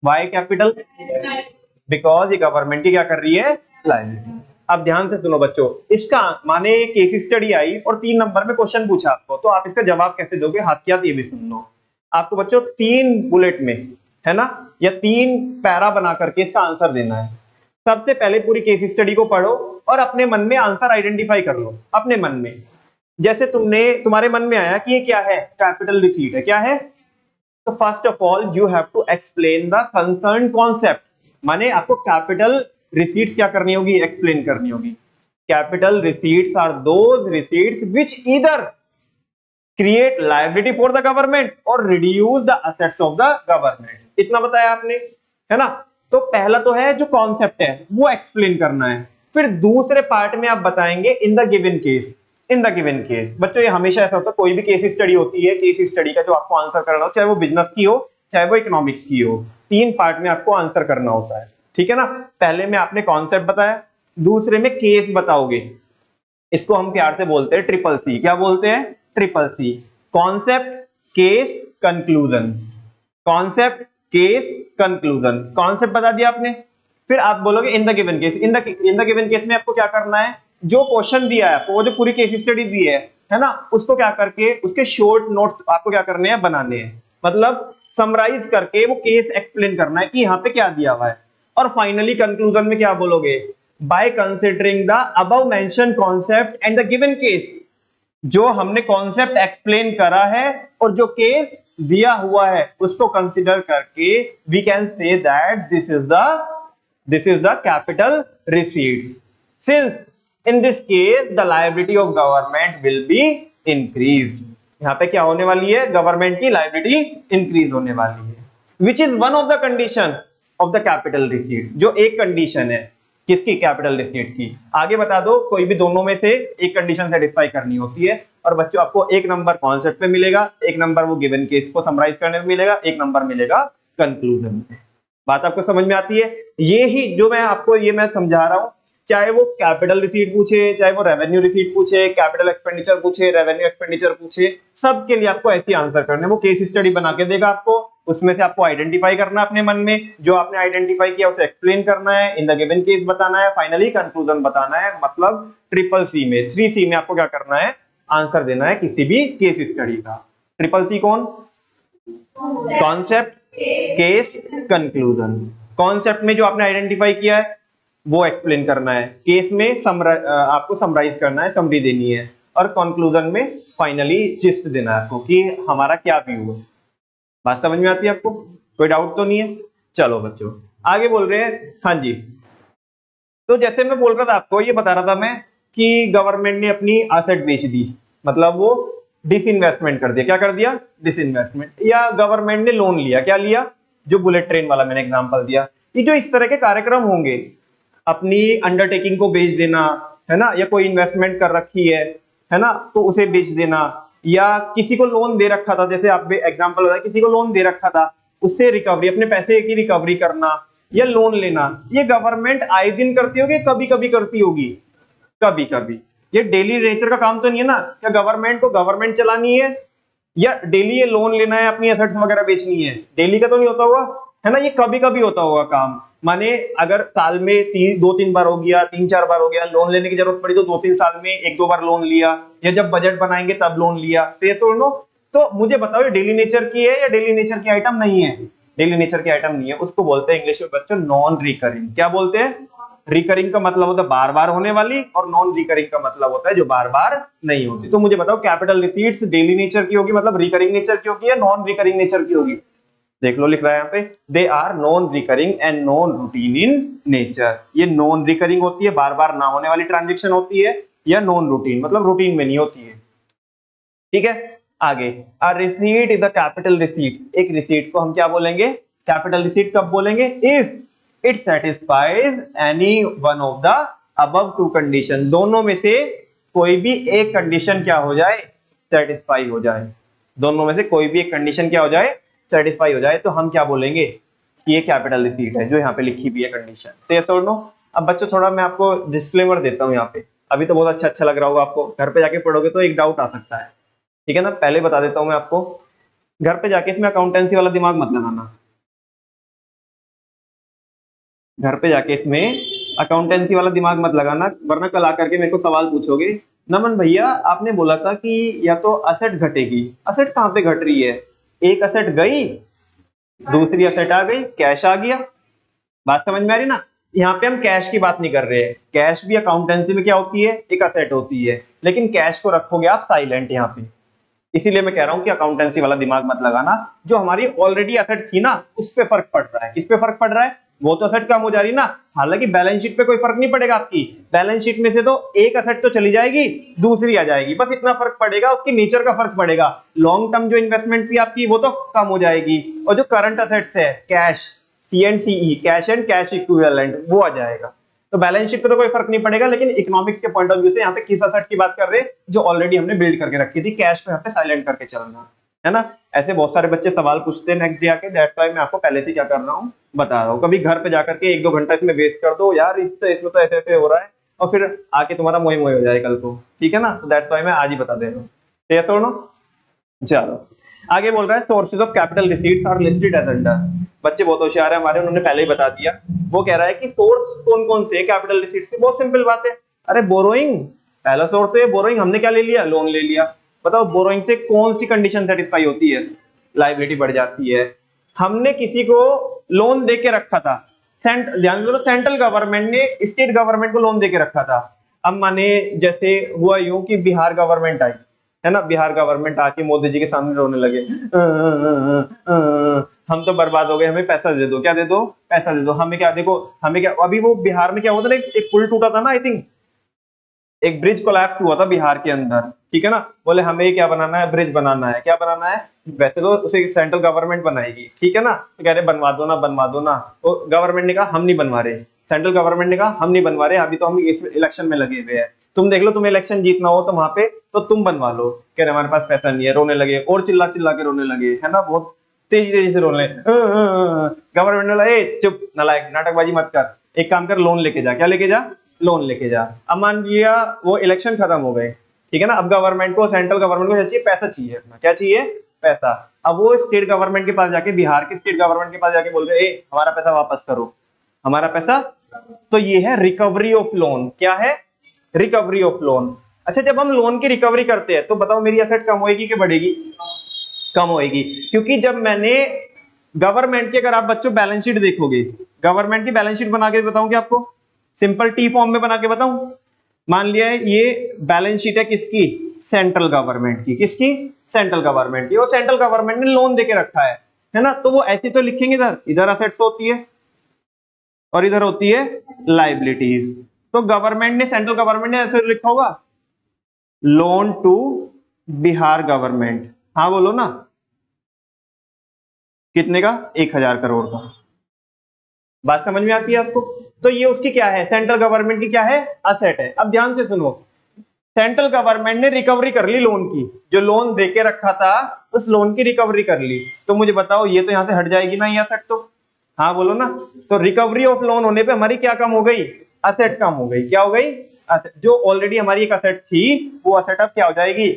वाई कैपिटल, बिकॉज ये गवर्नमेंट की क्या कर रही है, लायबिलिटी। अब ध्यान से सुनो बच्चों, इसका माने केस स्टडी आई और 3 नंबर में क्वेश्चन पूछा आपको, तो आप इसका जवाब कैसे दोगे, हाथ क्या, ये भी सुन लो। आपको बच्चों 3 बुलेट में, है ना, या 3 पैरा बना करके इसका आंसर देना है। सबसे पहले पूरी केस स्टडी को पढ़ो और अपने मन में आंसर आइडेंटिफाई कर लो, अपने मन में। जैसे तुम्हारे मन में आया कि ये क्या है, कैपिटल रिसीट है, क्या है, तो first of all you have to explain the concern concept, माने आपको कैपिटल रिसीट्स क्या करनी होगी, एक्सप्लेन करनी होगी। Capital receipts are those receipts which either create liability for the government और reduce the assets of the government. इतना बताया आपने, है ना। तो पहला तो है जो कॉन्सेप्ट है वो एक्सप्लेन करना है, फिर दूसरे पार्ट में आप बताएंगे इन the given case. In the given case बच्चों, ये हमेशा ऐसा होता है, कोई भी केस स्टडी होती है, केस स्टडी का जो आपको आंसर करना हो, चाहे वो बिजनेस की हो चाहे वो इकोनॉमिक्स की हो, 3 पार्ट में आपको आंसर करना होता है, ठीक है ना। पहले में आपने कॉन्सेप्ट बताया, दूसरे में केस बताओगे। इसको हम प्यार से बोलते हैं ट्रिपल सी। क्या बोलते हैं? Triple C. Concept, case, conclusion. Concept, case, conclusion. Concept बता दिया आपने, फिर आप बोलोगे in the given case. In the given case में आपको क्या करना है, जो क्वेश्चन दिया है आपको, वो जो पूरी केस स्टडी दी है ना, उसको क्या करके उसके शॉर्ट नोट्स आपको क्या करने हैं, बनाने हैं। मतलब समराइज करके वो केस एक्सप्लेन करना है कि यहाँ पे क्या दिया हुआ है। और फाइनली कंक्लूजन में क्या बोलोगे, by considering the above mention concept and the given case. जो हमने कॉन्सेप्ट एक्सप्लेन करा है और जो केस दिया हुआ है उसको कंसिडर करके we can say that this is the capital receipts, since in this case the liability of government will be increased. यहाँ पे क्या होने वाली है, गवर्नमेंट की लायबिलिटी इंक्रीज होने वाली है, which is one of the condition of the capital receipt. जो एक कंडीशन है किसकी, कैपिटल रिसीट की। आगे बता दो, कोई भी दोनों में से एक कंडीशन सेटिस्फाई करनी होती है। और बच्चों आपको 1 नंबर कॉन्सेप्ट पे मिलेगा, 1 नंबर वो गिवन केस को समराइज करने में मिलेगा, 1 नंबर मिलेगा कंक्लूजन में। बात आपको समझ में आती है? ये ही जो मैं आपको ये मैं समझा रहा हूं, चाहे वो कैपिटल रिसीट पूछे, चाहे वो रेवेन्यू रिसीट पूछे, कैपिटल एक्सपेंडिचर पूछे, रेवेन्यू एक्सपेंडिचर पूछे, सबके लिए आपको ऐसे आंसर करने। वो केस स्टडी बना के देगा आपको, उसमें से आपको आइडेंटिफाई करना है अपने मन में, जो आपने आइडेंटिफाई किया उसे एक्सप्लेन करना है, इन द गिवन केस बताना है, फाइनली कंक्लूजन बताना है। मतलब ट्रिपल सी में, 3C में आपको क्या करना है, आंसर देना है किसी भी केस स्टडी का। ट्रिपल सी कौन? Concept, case, conclusion. कॉन्सेप्ट में जो आपने आइडेंटिफाई किया है वो एक्सप्लेन करना है, केस में आपको समराइज करना है, समरी देनी है, और कंक्लूजन में फाइनली जिस्ट देना है आपको कि हमारा क्या व्यू है। बात समझ में आती है आपको? कोई डाउट तो नहीं है? चलो बच्चों आगे बोल रहे हैं। हाँ जी, तो जैसे मैं बोल रहा था आपको, ये बता रहा था मैं कि गवर्नमेंट ने अपनी एसेट बेच दी, मतलब वो डिसइन्वेस्टमेंट कर दिया। क्या कर दिया? डिसइन्वेस्टमेंट। या गवर्नमेंट ने लोन लिया, क्या लिया? जो बुलेट ट्रेन वाला मैंने एग्जांपल दिया। ये जो इस तरह के कार्यक्रम होंगे, अपनी अंडरटेकिंग को बेच देना, है ना, या कोई इन्वेस्टमेंट कर रखी है ना, तो उसे बेच देना, या किसी को लोन दे रखा था, जैसे आप एग्जांपल बताया, किसी को लोन दे रखा था, उससे रिकवरी, अपने पैसे की रिकवरी करना या लोन लेना, ये गवर्नमेंट आए दिन करती होगी, कभी कभी करती होगी? कभी कभी। ये डेली नेचर का काम तो नहीं है ना, क्या गवर्नमेंट को गवर्नमेंट चलानी है या डेली ये लोन लेना है, अपनी एसेट्स वगैरह बेचनी है? डेली का तो नहीं होता होगा, है ना, ये कभी कभी होता होगा काम। माने अगर साल में 2-3 बार हो गया, 3-4 बार हो गया, लोन लेने की जरूरत पड़ी तो 2-3 साल में 1-2 बार लोन लिया, या जब बजट बनाएंगे तब लोन लिया, तो ये तो मुझे बताओ, ये डेली नेचर की है या डेली नेचर की आइटम नहीं है? डेली नेचर की आइटम नहीं है, उसको बोलते हैं इंग्लिश में बच्चों नॉन रिकरिंग। क्या बोलते हैं? रिकरिंग का मतलब होता है बार बार होने वाली, और नॉन रिकरिंग का मतलब होता है जो बार बार नहीं होती। तो मुझे बताओ, कैपिटल रिसीट्स डेली नेचर की होगी, मतलब रिकरिंग नेचर की होगी, या नॉन रिकरिंग नेचर की होगी? देख लो, लिख रहा है यहाँ पे, they are non recurring and non routine in nature. ये नॉन रिकरिंग होती है, बार बार ना होने वाली ट्रांजेक्शन होती है, या नॉन रूटीन मतलब रूटीन में नहीं होती है। ठीक है, आगे, a receipt is a capital receipt. एक रिसीट को हम क्या बोलेंगे? कैपिटल रिसीट कब बोलेंगे? If it satisfies any one of the above 2 condition. दोनों में से कोई भी एक कंडीशन क्या हो जाए? सेटिस्फाई हो जाए। दोनों में से कोई भी एक कंडीशन क्या हो जाए? सेटिस्फाई हो जाए, तो हम क्या बोलेंगे कि ये कैपिटल रिसीट है, जो यहाँ पे लिखी हुई है कंडीशन। तो ये तोड़ लो। अब बच्चों थोड़ा मैं आपको डिस्क्लेमर देता हूँ यहाँ पे। अभी तो बहुत अच्छा लग रहा होगा आपको, घर पे जाके पढ़ोगे तो एक डाउट आ सकता है, ठीक है ना। पहले बता देता हूँ मैं आपको, घर पे जाके इसमें अकाउंटेंसी वाला दिमाग मत लगाना। घर पे जाके इसमें अकाउंटेंसी वाला दिमाग मत लगाना, वरना कल आकर के मेरे को सवाल पूछोगे, नमन भैया आपने बोला था कि या तो असेट घटेगी। असेट कहाँ पे घट रही है? एक असेट गई, दूसरी असेट आ गई, कैश आ गया। बात समझ में आ रही ना? यहाँ पे हम कैश की बात नहीं कर रहे हैं। कैश भी अकाउंटेंसी में क्या होती है? एक असेट होती है, लेकिन कैश को रखोगे आप साइलेंट यहाँ पे। इसीलिए मैं कह रहा हूं कि अकाउंटेंसी वाला दिमाग मत लगाना। जो हमारी ऑलरेडी असेट थी ना, उस पे फर्क पड़ रहा है। किस पे फर्क पड़ रहा है? वो तो असेट कम हो जा रही ना। हालांकि बैलेंस शीट पे कोई फर्क नहीं पड़ेगा आपकी, बैलेंस शीट में से तो एक असेट तो चली जाएगी, दूसरी आ जाएगी, बस इतना फर्क पड़ेगा, उसकी नेचर का फर्क पड़ेगा। लॉन्ग टर्म जो इन्वेस्टमेंट थी आपकी वो तो कम हो जाएगी, और जो करंट असेट्स है cash, CNCE, cash and cash equivalent, वो आ जाएगा। तो बैलेंस शीट पे तो कोई फर्क नहीं पड़ेगा, लेकिन इकोनॉमिक्स के पॉइंट ऑफ व्यू से यहाँ पे किस असेट की बात कर रहे हैं, जो ऑलरेडी हमने बिल्ड करके रखी थी, कैश पे यहाँ पे साइलेंट करके चलना है ना। ऐसे बहुत सारे बच्चे सवाल पूछते हैं नेक्स्ट डे आके, दैट्स व्हाई मैं आपको पहले से क्या कर रहा हूँ बता रहा हूँ। कभी घर पे जाकर के 1-2 घंटा इसमें वेस्ट कर दो यार, इसमें तो ऐसे ऐसे हो रहा है, और फिर आके तुम्हारा मोह मोह हो जाए कल को, ठीक है ना। तो दैट्स व्हाई मैं आज ही बता दे रहा हूँ, ठीक है। चलो आगे बोल रहा है sources of capital receipts are listed as under. बच्चे बहुत होशियार है हमारे, उन्होंने पहले ही बता दिया। वो कह रहा है कि सोर्स कौन कौन से कैपिटल रिसीट्स के, बहुत सिंपल बात है। अरे बोरोइंग पहला सोर्स है, बोरोइंग हमने क्या ले लिया, लोन ले लिया। बताओ बोरोइंग से कौन सी कंडीशन सेटिस्फाई होती है, लायबिलिटी बढ़ जाती है। हमने किसी को लोन दे के रखा था, ध्यान दो, सेंट्रल गवर्नमेंट ने स्टेट गवर्नमेंट को लोन दे के रखा था। अब माने जैसे हुआ यूं कि बिहार गवर्नमेंट आई है ना, बिहार गवर्नमेंट आके मोदी जी के सामने रोने लगे, हम तो बर्बाद हो गए, हमें पैसा दे दो, क्या दे दो, पैसा दे दो, हमें क्या, देखो हमें क्या। अभी वो बिहार में क्या हुआ था, एक पुल टूटा था ना, आई थिंक एक ब्रिज कोलैप्स हुआ था बिहार के अंदर, ठीक है ना। बोले हमें क्या बनाना है, ब्रिज बनाना है, क्या बनाना है, वैसे तो उसे सेंट्रल गवर्नमेंट बनाएगी, ठीक है ना। तो कह रहे बनवा दो ना, बनवा दो ना। तो गवर्नमेंट ने कहा हम नहीं बनवा रहे, सेंट्रल गवर्नमेंट ने कहा हम नहीं बनवा रहे, अभी तो हम इस इलेक्शन में लगे हुए हैं, तुम देख लो, तुम्हें इलेक्शन जीतना हो तो वहां पे तो तुम बनवा लो। कह रहे हमारे पास पैसा नहीं है, रोने लगे, और चिल्ला चिल्ला के रोने लगे, है ना, बहुत तेजी तेजी से रोने लगे। गवर्नमेंट ने बोला ए चुप नालायक, नाटकबाजी मत कर, एक काम कर, लोन लेके जा। क्या लेके जा, लोन लेके जा। अब मान लिया वो इलेक्शन खत्म हो गए, ठीक है ना। अब गवर्नमेंट को, सेंट्रल गवर्नमेंट को चाहिए, पैसा चाहिए अपना, क्या चाहिए, पैसा। अब वो स्टेट गवर्नमेंट के पास जाके, बिहार के स्टेट गवर्नमेंट के पास जाके बोल रहे ए हमारा पैसा वापस करो, हमारा पैसा। तो ये है रिकवरी ऑफ लोन। क्या है, रिकवरी ऑफ लोन। अच्छा जब हम लोन की रिकवरी करते हैं तो बताओ मेरी एसेट कम होएगी कि बढ़ेगी, कम होएगी, क्योंकि जब मैंने गवर्नमेंट की, अगर आप बच्चों बैलेंस शीट देखोगे, गवर्नमेंट की बैलेंस शीट बना के बताऊं क्या आपको, सिंपल टी फॉर्म में बना के बताऊं। मान लिया ये बैलेंस शीट है किसकी, सेंट्रल गवर्नमेंट की, किसकी, सेंट्रल गवर्नमेंट की, और सेंट्रल गवर्नमेंट ने लोन देके रखा है ना। तो वो ऐसे तो लिखेंगे, इधर इधर असेट्स होती है और इधर होती है लाइबिलिटीज। तो गवर्नमेंट ने, सेंट्रल गवर्नमेंट ने ऐसे लिखा होगा, लोन टू बिहार गवर्नमेंट। हाँ बोलो ना, कितने का, 1000 करोड़ का। बात समझ में आती है आपको। तो ये उसकी क्या है, सेंट्रल गवर्नमेंट की क्या है, असेट है। अब ध्यान से सुनो, सेंट्रल गवर्नमेंट ने रिकवरी कर ली लोन की, जो लोन देके रखा था उस लोन की रिकवरी कर ली। तो मुझे बताओ ये तो यहां से हट जाएगी ना ये असेट तो, हाँ बोलो ना। तो रिकवरी ऑफ लोन होने पे हमारी क्या कम हो गई, असेट कम हो गई। क्या हो गई, जो ऑलरेडी हमारी एक असेट थी वो असेट अब क्या हो जाएगी,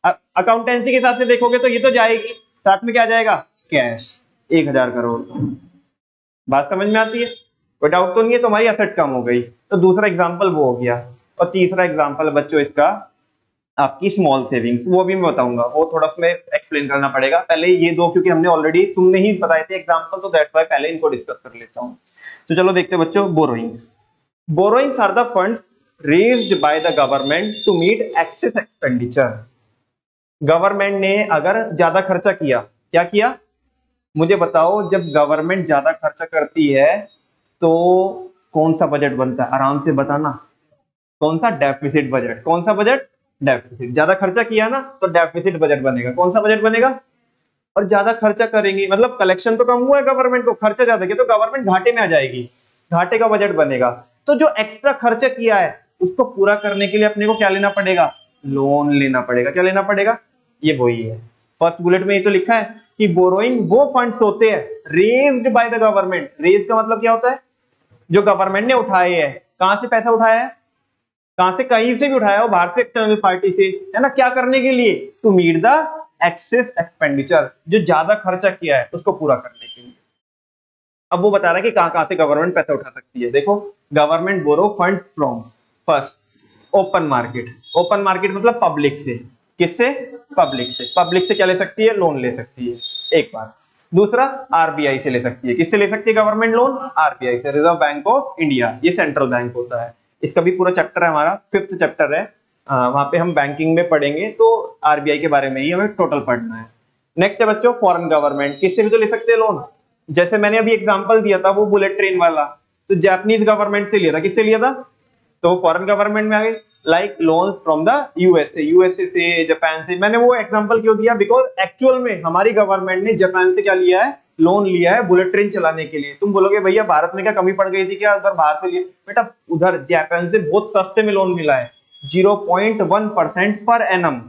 अकाउंटेंसी के हिसाब से देखोगे तो ये तो जाएगी, साथ में क्या जाएगा, कैश 1000 करोड़। बात समझ में आती है, कोई डाउट तो नहीं है। तो हमारी असेट कम हो गई। तो दूसरा एग्जांपल वो हो गया। और तीसरा एग्जांपल बच्चों इसका आपकी स्मॉल सेविंग्स, वो भी मैं बताऊंगा, वो थोड़ा उसमें एक्सप्लेन करना पड़ेगा। पहले ये दो क्योंकि हमने ऑलरेडी, तुमने ही बताए थे एग्जांपल, तो दैट्स व्हाई पहले इनको डिस्कस कर लेता हूं। तो चलो देखते हैं बच्चों, borrowings. Borrowings are the funds raised by the government to meet excess expenditure. Government ने अगर ज्यादा खर्चा किया, क्या किया मुझे बताओ, जब गवर्नमेंट ज्यादा खर्चा करती है तो कौन सा बजट बनता है, आराम से बताना, कौन सा, डेफिसिट बजट। कौन सा बजट, डेफिसिट। ज्यादा खर्चा किया ना तो डेफिसिट बजट बनेगा। कौन सा बजट बनेगा, और ज्यादा खर्चा करेंगे मतलब कलेक्शन तो कम हुआ है गवर्नमेंट को, खर्चा ज्यादा किया तो गवर्नमेंट घाटे में आ जाएगी, घाटे का बजट बनेगा। तो जो एक्स्ट्रा खर्चा किया है उसको पूरा करने के लिए अपने को क्या लेना पड़ेगा, लोन लेना पड़ेगा। क्या लेना पड़ेगा, ये वही है, फर्स्ट बुलेट में ये तो लिखा है कि बोरोइंग वो फंड्स होते हैं raised by the government. Raise का मतलब क्या होता है, जो गवर्नमेंट ने उठाए हैं। कहां से पैसा उठाया है, कहां से, कहीं से भी उठाया हो, बाहर से, एक्सटर्नल पार्टी से, है ना। क्या करने के लिए, to meet the excess expenditure, जो ज्यादा खर्चा किया है उसको पूरा करने के लिए। अब वो बता रहा है कि कहां कहां से गवर्नमेंट पैसा उठा सकती है। देखो, government borrow funds from, first open market. Open market मतलब पब्लिक से, किससे, पब्लिक से। पब्लिक से क्या ले सकती है, लोन ले सकती है, एक बात। दूसरा, आरबीआई से ले सकती है। किससे ले सकती है गवर्नमेंट लोन, आरबीआई से, रिजर्व बैंक ऑफ इंडिया, ये सेंट्रल बैंक होता है। इसका भी पूरा चैप्टर है हमारा, 5th चैप्टर है, वहां पे हम बैंकिंग में पढ़ेंगे, तो आरबीआई के बारे में ही हमें टोटल पढ़ना है। नेक्स्ट है बच्चों फॉरेन गवर्नमेंट, किससे भी तो ले सकते हैं लोन, जैसे मैंने अभी एग्जांपल दिया था वो बुलेट ट्रेन वाला, तो जापानीज गवर्नमेंट से लिया था, किससे लिया था, तो फॉरेन गवर्नमेंट में आ गई। Like loans from the USA, USA से, जापान से। मैंने वो एग्जांपल क्यों दिया, बिकॉज एक्चुअल में हमारी गवर्नमेंट ने जापान से क्या लिया है, लोन लिया है बुलेट ट्रेन चलाने के लिए। तुम बोलोगे भैया भारत में क्या कमी पड़ गई थी क्या उधर बाहर से लिए, बेटा उधर जापान से बहुत सस्ते में लोन मिला है, 0.1% per annum,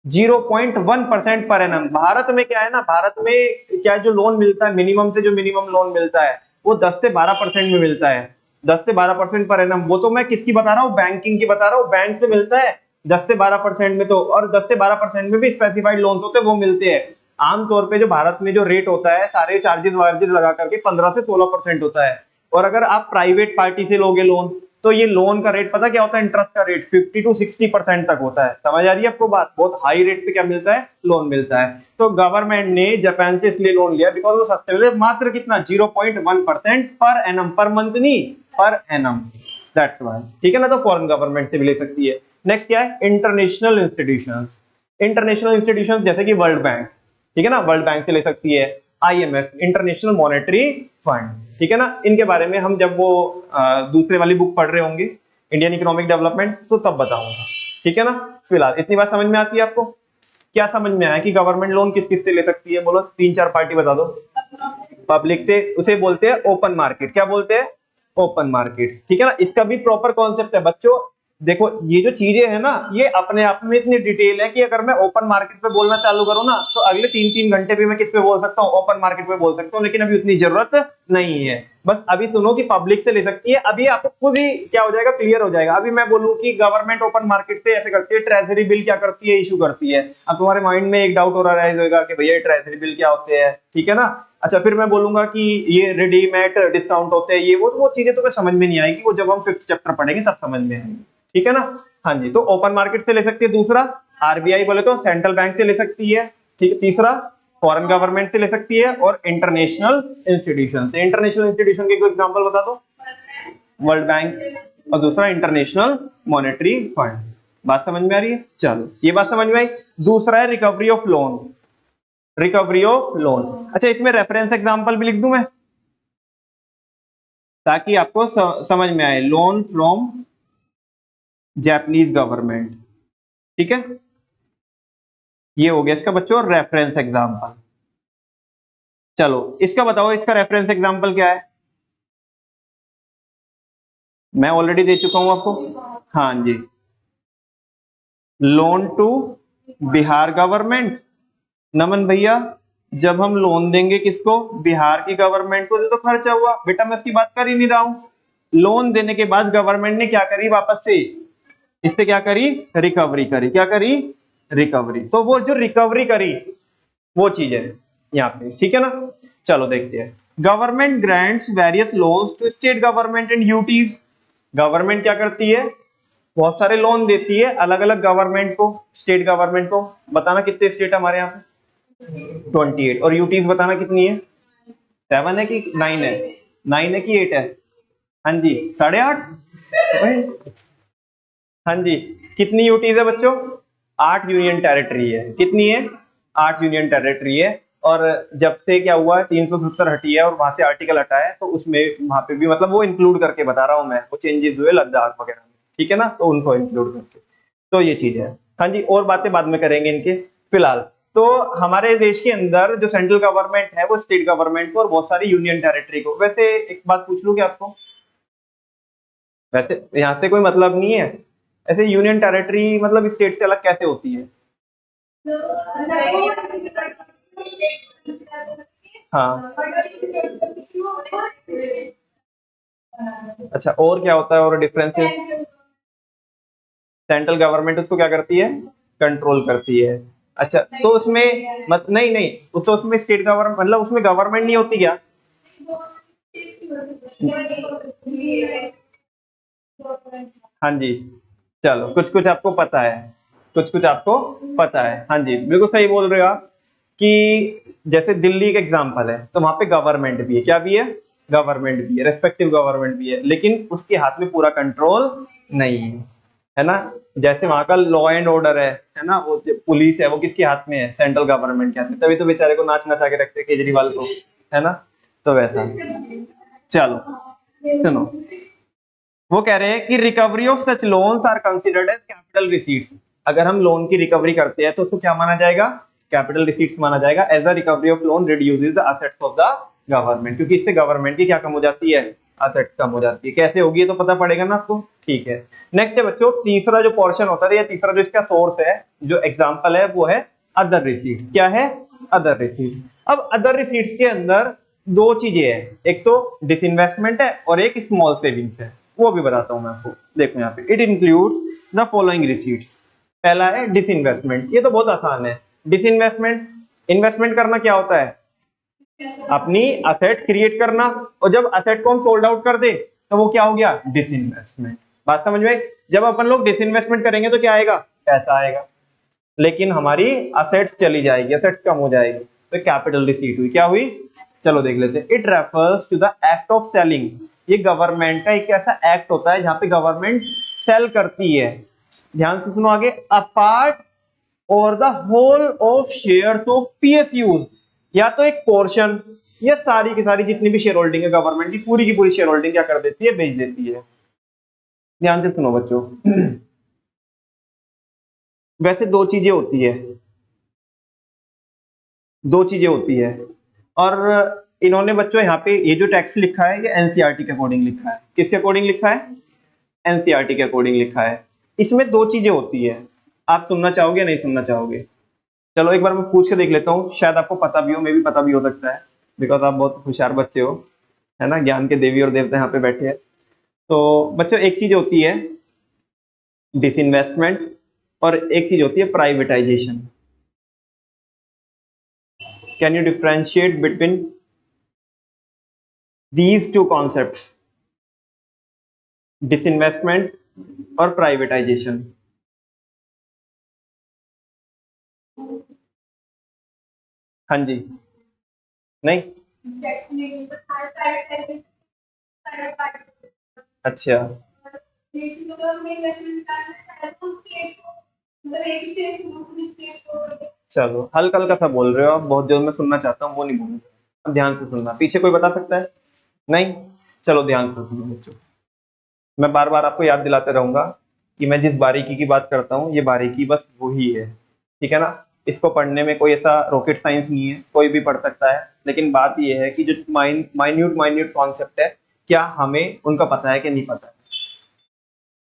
0.1% per annum. Bharat में क्या है ना, भारत में क्या जो लोन मिलता है, मिनिमम से जो मिनिमम लोन मिलता है वो 10 से 12% में मिलता है, 10 से 12% पर एनम। वो तो मैं किसकी बता रहा हूँ, बैंकिंग की बता रहा हूँ, बैंक से मिलता है 10 से 12% में। तो और 10 से 12% में भी स्पेसिफाइड लोन्स होते हैं, वो मिलते हैं। आमतौर पे जो भारत में जो रेट होता है सारे चार्जेस वार्जेस लगा करके 15 से 16% होता है। और अगर आप प्राइवेट पार्टी से लोगे लोन, तो ये लोन का रेट पता क्या होता है, इंटरेस्ट का रेट 50 to 60% तक होता है। समझ आ रही है आपको बात, बहुत हाई रेट पे क्या मिलता है, लोन मिलता है। तो गवर्नमेंट ने जापान से इसलिए लोन लिया बिकॉज वो सस्ते मिले, मात्र कितना 0.1% पर एनम, पर मंथ नहीं पर एनम, दैट्स व्हाई। ठीक है ना, तो फॉरेन गवर्नमेंट से भी ले सकती है। नेक्स्ट क्या है, इंटरनेशनल इंस्टीट्यूशंस। इंटरनेशनल इंस्टीट्यूशंस जैसे कि वर्ल्ड बैंक, ठीक है ना, वर्ल्ड बैंक से ले सकती है। आईएमएफ, इंटरनेशनल मॉनेटरी फंड, ठीक है ना, इनके बारे में हम जब वो दूसरे वाली बुक पढ़ रहे होंगे इंडियन इकोनॉमिक डेवलपमेंट, तो तब बताऊंगा। ठीक है ना, फिलहाल इतनी बात समझ में आती है आपको, क्या समझ में आया कि गवर्नमेंट लोन किस किस से ले सकती है, बोलो 3-4 पार्टी बता दो। पब्लिक से, उसे बोलते हैं ओपन मार्केट, क्या बोलते हैं, ओपन मार्केट। ठीक है ना, इसका भी प्रॉपर कॉन्सेप्ट है बच्चों। देखो ये जो चीजें है ना, ये अपने आप में इतनी डिटेल है कि अगर मैं ओपन मार्केट पे बोलना चालू करूँ ना, तो अगले 3-3 घंटे भी मैं किस पे बोल सकता हूँ, ओपन मार्केट पे बोल सकता हूँ, लेकिन अभी उतनी जरूरत नहीं है। बस अभी सुनो कि पब्लिक से ले सकती है, अभी आपको खुद ही क्या हो जाएगा, क्लियर हो जाएगा। अभी मैं बोलूँ कि गवर्नमेंट ओपन मार्केट से ऐसे करती है, ट्रेजरी बिल क्या करती है, इशू करती है। अब तुम्हारे माइंड में एक डाउट हो रहा होगा कि भैया ट्रेजरी बिल क्या होते हैं, ठीक है ना। अच्छा, फिर मैं बोलूंगा कि ये रेडीमेड डिस्काउंट होते हैं, ये वो चीजें तुम्हें समझ में नहीं आएगी, वो जब हम 5th चैप्टर पढ़ेंगे तब समझ में आएगी। ठीक है ना, हाँ जी। तो ओपन मार्केट से ले सकती है। दूसरा, आरबीआई बोले तो सेंट्रल बैंक से ले सकती है। ठीक है, तीसरा फॉरेन गवर्नमेंट से ले सकती है, और इंटरनेशनल इंस्टीट्यूशन से। इंटरनेशनल इंस्टीट्यूशन के कोई एग्जांपल बता दो, वर्ल्ड बैंक, और दूसरा इंटरनेशनल मॉनेटरी फंड। बात समझ में आ रही है, चलो ये बात समझ में आई। दूसरा है recovery of loan, recovery of loan. अच्छा, इसमें रेफरेंस एग्जांपल भी लिख दूं मैं, ताकि आपको समझ में आए। लोन फ्रॉम जापानीज गवर्नमेंट, ठीक है, ये हो गया इसका बच्चों रेफरेंस एग्जांपल। चलो इसका बताओ, इसका रेफरेंस एग्जांपल क्या है, मैं ऑलरेडी दे चुका हूं आपको। हाँ जी, लोन टू बिहार गवर्नमेंट। नमन भैया, जब हम लोन देंगे किसको, बिहार की गवर्नमेंट को, तो खर्चा हुआ। बेटा मैं उसकी बात कर ही नहीं रहा हूं। लोन देने के बाद गवर्नमेंट ने क्या करी, वापस से इससे क्या करी, रिकवरी करी। क्या करी, रिकवरी। तो वो जो रिकवरी करी वो चीज है यहाँ पे, ठीक है ना। चलो देखते हैं, government grants various loans to state government and UTs. Government क्या करती है, बहुत सारे लोन देती है अलग अलग गवर्नमेंट को, स्टेट गवर्नमेंट को। बताना कितने स्टेट हमारे यहाँ पे, 28। और यूटीज बताना कितनी है, 7 है कि 9 है, 9 है कि 8 है, हाँ जी 8.5। हाँ जी, कितनी यूटीज है बच्चों, 8 यूनियन टेरिटरी है। कितनी है, 8 यूनियन टेरिटरी है। और जब से क्या हुआ, 370 हटी है और वहां से आर्टिकल हटा है, तो उसमें वहां पे भी मतलब वो इंक्लूड करके बता रहा हूं मैं, वो चेंजेस हुए लद्दाख वगैरह में, ठीक है ना, तो उनको इंक्लूड करके। तो ये चीज है, हाँ जी। और बातें बाद में करेंगे इनके, फिलहाल तो हमारे देश के अंदर जो सेंट्रल गवर्नमेंट है वो स्टेट गवर्नमेंट को और बहुत सारी यूनियन टेरिटरी को। वैसे एक बात पूछ लूं क्या आपको, वैसे यहाँ से कोई मतलब नहीं है, ऐसे यूनियन टेरिटरी मतलब स्टेट से अलग कैसे होती है। हाँ, अच्छा, और क्या होता है, और डिफरेंसेस। सेंट्रल गवर्नमेंट उसको क्या करती है, कंट्रोल करती है। अच्छा, तो उसमें मत नहीं नहीं, तो उसमें स्टेट गवर्नमेंट मतलब उसमें गवर्नमेंट नहीं होती क्या। हाँ जी, चलो कुछ कुछ आपको पता है, कुछ कुछ आपको पता है, हाँ जी बिल्कुल सही बोल रहे हो आप। कि जैसे दिल्ली का एग्जांपल है, तो वहां पे गवर्नमेंट भी है, क्या भी है, गवर्नमेंट भी है, रेस्पेक्टिव गवर्नमेंट भी है, लेकिन उसके हाथ में पूरा कंट्रोल नहीं है ना। जैसे वहां का लॉ एंड ऑर्डर है ना, वो पुलिस है, वो किसके हाथ में है, सेंट्रल गवर्नमेंट के हाथ में। तभी तो बेचारे को नाच नचा के रखते हैं केजरीवाल को, है ना, तो वैसा। चलो सुनो, वो कह रहे हैं कि recovery of such loans are considered as capital receipts. अगर हम लोन की रिकवरी करते हैं तो उसको क्या माना जाएगा, कैपिटल रिसीट्स माना जाएगा। As the recovery of loan reduces the assets of the government, क्योंकि इससे गवर्नमेंट की क्या कम हो जाती है, असेट्स कम हो जाती है। कैसे होगी ये तो पता पड़ेगा ना आपको, ठीक है। नेक्स्ट है बच्चों, तीसरा जो पोर्शन होता है या तीसरा जो इसका सोर्स है, जो एग्जांपल है, वो है अदर रिसीट्स। क्या है, अदर रिसीट्स। अब अदर रिसीट्स के अंदर दो चीजें हैं, एक तो डिसइन्वेस्टमेंट है और एक स्मॉल सेविंग्स है। वो भी बताता हूं मैं आपको, देखो यहाँ पे, it includes the following receipts. पहला है डिसइन्वेस्टमेंट, ये तो बहुत आसान है। डिसइन्वेस्टमेंट, इन्वेस्टमेंट करना क्या होता है, अपनी असेट क्रिएट करना, और जब असेट को हम सोल्ड आउट कर दे तो वो क्या हो गया, डिसइन्वेस्टमेंट। बात समझ में, जब अपन लोग डिसइन्वेस्टमेंट करेंगे तो क्या आएगा, पैसा आएगा, लेकिन हमारी असेट्स चली जाएगी, असेट्स कम हो जाएगी, तो कैपिटल रिसीट हुई। क्या हुई, चलो देख लेते हैं। It refers to the act of selling. ये गवर्नमेंट का एक ऐसा एक्ट होता है जहां पे गवर्नमेंट सेल करती है, ध्यान से सुनो आगे, a part or the whole of shares of PSUs, या तो एक पोर्शन, ये सारी की सारी जितनी भी शेयर होल्डिंग है गवर्नमेंट की पूरी शेयर होल्डिंग क्या कर देती है, बेच देती है। ध्यान से सुनो बच्चों, वैसे दो चीजें होती है, दो चीजें होती है, और इन्होंने बच्चों यहाँ पे ये जो टैक्स लिखा है ये एनसीईआरटी के अकॉर्डिंग लिखा है। किसके अकॉर्डिंग लिखा है, एनसीईआरटी के अकॉर्डिंग लिखा है। इसमें दो चीजें होती है, आप सुनना चाहोगे नहीं सुनना चाहोगे, चलो एक बार मैं पूछ के देख लेता हूँ, शायद आपको पता भी हो, मे भी पता भी हो सकता है, बिकॉज आप बहुत होशियार बच्चे हो, है ना, ज्ञान के देवी और देवता यहाँ पे बैठे हैं। तो बच्चों एक चीज होती है डिसइन्वेस्टमेंट और एक चीज होती है privatisation. Can you differentiate between these two concepts, disinvestment और प्राइवेटाइजेशन? हाँ जी, नहीं, अच्छा, चलो हल्का हल्का सा बोल रहे हो आप, बहुत जो मैं सुनना चाहता हूँ वो नहीं बोल, अब ध्यान से सुनना। पीछे कोई बता सकता है, नहीं, चलो ध्यान से सुनो बच्चों, मैं बार बार आपको याद दिलाते रहूंगा कि मैं जिस बारीकी की बात करता हूँ ये बारीकी बस वही है, ठीक है ना। इसको पढ़ने में कोई ऐसा रॉकेट साइंस नहीं है, कोई भी पढ़ सकता है, लेकिन बात ये है कि जो माइन्यूट माइन्यूट कॉन्सेप्ट है, क्या हमें उनका पता है कि नहीं पता है।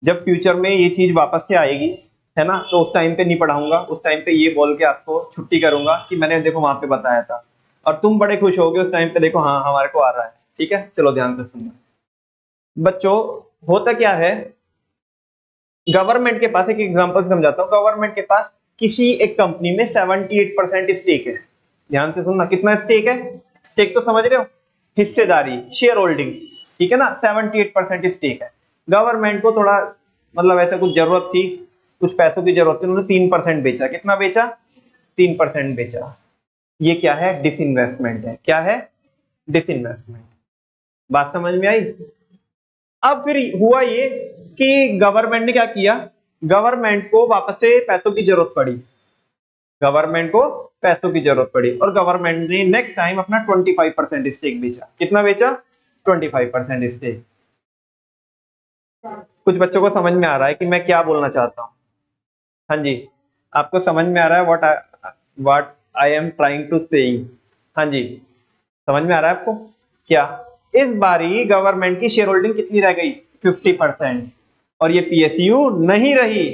जब फ्यूचर में ये चीज वापस से आएगी, है ना, तो उस टाइम पे नहीं पढ़ाऊंगा, उस टाइम पे ये बोल के आपको छुट्टी करूंगा कि मैंने देखो वहां पे बताया था, और तुम बड़े खुश होगे उस टाइम पे, देखो हाँ हमारे को आ रहा है। ठीक है, चलो ध्यान से सुनना बच्चों, होता क्या है, गवर्नमेंट के पास, एक एग्जांपल से समझाता हूँ, गवर्नमेंट के पास किसी एक कंपनी में 78% स्टेक है। ध्यान से सुनना, कितना स्टेक है, स्टेक तो समझ रहे हो, हिस्सेदारी, शेयर होल्डिंग, ठीक है ना, 78% स्टेक है। गवर्नमेंट को थोड़ा मतलब ऐसा कुछ जरूरत थी, कुछ पैसों की जरूरत थी, उन्होंने 3% बेचा। कितना बेचा, 3% बेचा। ये क्या है, डिसइन्वेस्टमेंट है। क्या है, डिसइन्वेस्टमेंट। बात समझ में आई। अब फिर हुआ ये कि गवर्नमेंट ने क्या किया, गवर्नमेंट को वापस से पैसों की जरूरत पड़ी, गवर्नमेंट को पैसों की जरूरत पड़ी, और गवर्नमेंट ने नेक्स्ट टाइम अपना 25% स्टेक बेचा। कितना बेचा, 25% स्टेक। कुछ बच्चों को समझ में आ रहा है कि मैं क्या बोलना चाहता हूँ, हाँ जी, आपको समझ में आ रहा है what I am trying to saying, हाँ जी, समझ में आ रहा है आपको। क्या, इस बारी गवर्नमेंट की शेयर होल्डिंग कितनी रह गई, 50%, और ये पीएसयू नहीं रही,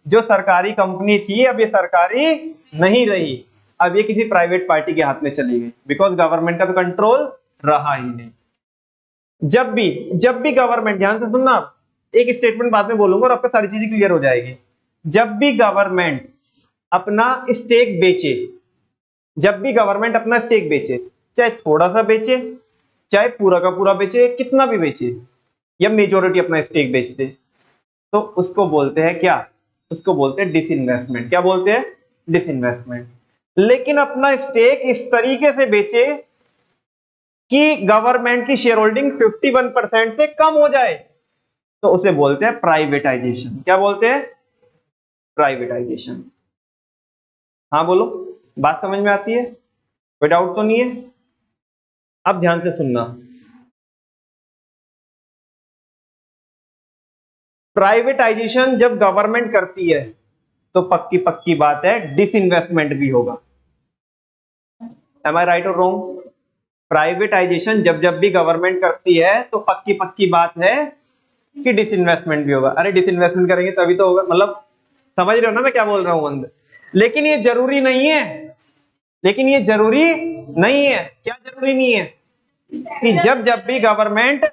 जो सरकारी कंपनी थी अब ये सरकारी नहीं रही, अब ये किसी प्राइवेट पार्टी के हाथ में चली गई, बिकॉज गवर्नमेंट का तो कंट्रोल रहा ही नहीं। जब भी गवर्नमेंट, ध्यान से सुनना, एक स्टेटमेंट बाद में बोलूंगा और आपको सारी चीजें क्लियर हो जाएगी। जब भी गवर्नमेंट अपना स्टेक बेचे, जब भी गवर्नमेंट अपना स्टेक बेचे, चाहे थोड़ा सा बेचे, चाहे पूरा का पूरा बेचे, कितना भी बेचे, या मेजोरिटी अपना स्टेक बेच दे, तो उसको बोलते हैं क्या, उसको बोलते हैं डिसइन्वेस्टमेंट। क्या बोलते हैं, डिसइन्वेस्टमेंट। लेकिन अपना स्टेक इस तरीके से बेचे कि गवर्नमेंट की शेयर होल्डिंग 51% से कम हो जाए, तो उसे बोलते हैं प्राइवेटाइजेशन। क्या बोलते हैं, प्राइवेटाइजेशन। हाँ बोलो, बात समझ में आती है, कोई डाउट तो नहीं है। अब ध्यान से सुनना, प्राइवेटाइजेशन जब गवर्नमेंट करती है तो पक्की पक्की बात है डिसइन्वेस्टमेंट भी होगा। एम आई राइट और रॉन्ग? प्राइवेटाइजेशन जब जब भी गवर्नमेंट करती है तो पक्की पक्की बात है कि डिसइन्वेस्टमेंट भी होगा। अरे डिसइन्वेस्टमेंट करेंगे तभी तो होगा, मतलब समझ रहे हो ना मैं क्या बोल रहा हूं अंदर। लेकिन ये जरूरी नहीं है, लेकिन ये जरूरी नहीं है। क्या जरूरी नहीं है? कि जब जब भी गवर्नमेंट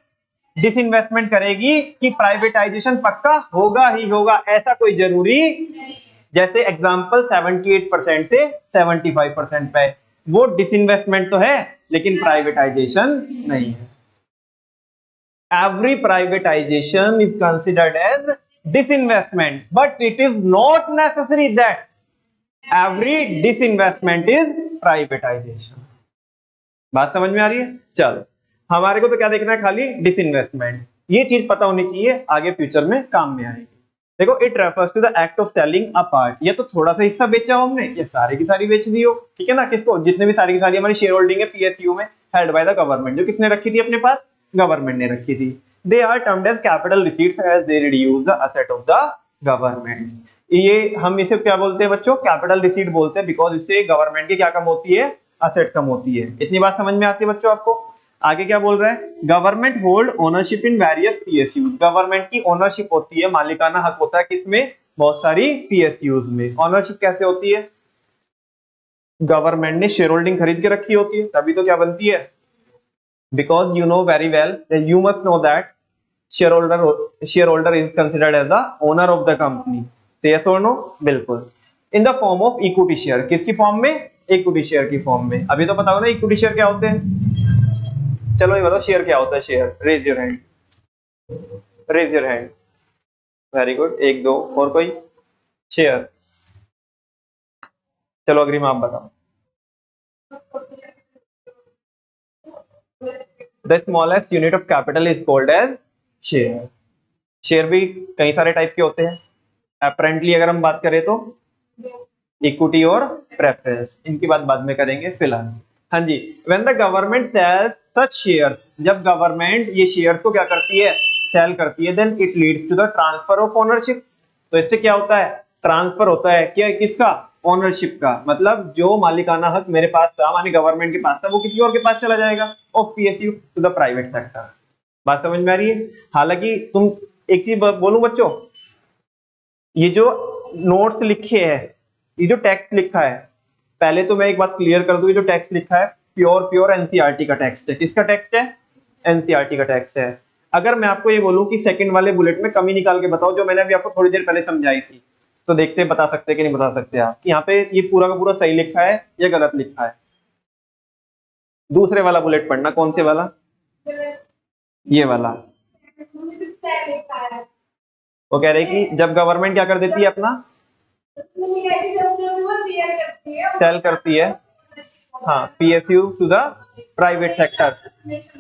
डिसइन्वेस्टमेंट करेगी कि प्राइवेटाइजेशन पक्का होगा ही होगा, ऐसा कोई जरूरी। जैसे एग्जांपल 78% से 75% पे, वो डिसइन्वेस्टमेंट तो है लेकिन प्राइवेटाइजेशन नहीं है। Every privatisation is considered as disinvestment, but it is not necessary that every disinvestment is privatisation. बात समझ में आ रही है? चलो, हमारे को तो क्या देखना है, खाली डिसइन्वेस्टमेंट। ये चीज पता होनी चाहिए, आगे फ्यूचर में काम में आएगी। देखो, it refers to the act of selling a part. ये तो थोड़ा सा हिस्सा बेचा हो हमने, ये सारी की सारी बेच दी हो, ठीक है ना। किसको? जितने भी सारी की सारी हमारी शेयर होल्डिंग है पीएसयू में, हेल्ड बाय द गवर्नमेंट। जो किसने रखी थी अपने पास? गवर्नमेंट ने रखी थी। They are termed as capital receipts as they reduce the asset of the government. ये हम इसे क्या बोलते हैं बच्चों? कैपिटल रिसीट बोलते हैं, बिकॉज इससे गवर्नमेंट की क्या कम होती है? असेट कम होती है। इतनी बात समझ में आती है बच्चों आपको? आगे क्या बोल रहा है? Government hold ownership in various PSUs. Government की ओनरशिप होती है, मालिकाना हक होता है किसमें? बहुत सारी पीएसयूज में। ओनरशिप कैसे होती है? गवर्नमेंट ने शेयर होल्डिंग खरीद के रखी होती है, तभी तो क्या बनती है? Because you know very well, you must know that shareholder is considered as the owner of the company. Yes or no? बिल्कुल। In the form of equity share. किसकी फॉर्म में? इक्विटी शेयर की फॉर्म में। अभी तो पता हो ना इक्विटी शेयर क्या होते हैं? चलो ये बताओ शेयर क्या होता है? Share, raise your hand, raise your hand. Very good, एक दो और कोई? शेयर। चलो अग्रिम आप बताओ। The smallest unit of capital is called as share. Share भी कई सारे टाइप के होते हैं। अपेरेंटली अगर हम बात करें तो इक्विटी और प्रेफरेंस, इनकी बात बाद में करेंगे फिलहाल। हाँ जी, when the government sells such share, जब गवर्नमेंट ये शेयर्स को क्या करती है? सेल करती है, then it leads to the transfer of ownership. तो इससे क्या होता है? ट्रांसफर होता है। क्या? किसका? ओनरशिप का। मतलब जो मालिकाना हक मेरे पास था, माने गवर्नमेंट के पास था, वो किसी और के पास चला जाएगा, of PSU to the private sector. बात समझ में आ रही है? हालांकि तुम एक चीज बोलूं बच्चों, ये जो नोट्स लिखे हैं, ये जो टेक्स्ट लिखा है, पहले तो मैं एक बात क्लियर कर दूं, ये जो टेक्स्ट लिखा है प्योर प्योर एनसीईआरटी का टेक्स्ट है। किसका टेक्स्ट है? एनसीईआरटी का टेक्स्ट है। अगर मैं आपको ये बोलूं कि सेकंड वाले बुलेट में कमी निकाल के बताओ, जो मैंने अभी आपको थोड़ी देर पहले समझाई थी, तो देखते बता सकते कि नहीं बता सकते आप? यहाँ पे ये पूरा का पूरा सही लिखा है या गलत लिखा है? दूसरे वाला बुलेट पढ़ना। कौन से वाला? ये वाला। वो कह रहे कि जब गवर्नमेंट क्या कर देती है अपना? सेल करती है, हाँ, PSU to the private sector.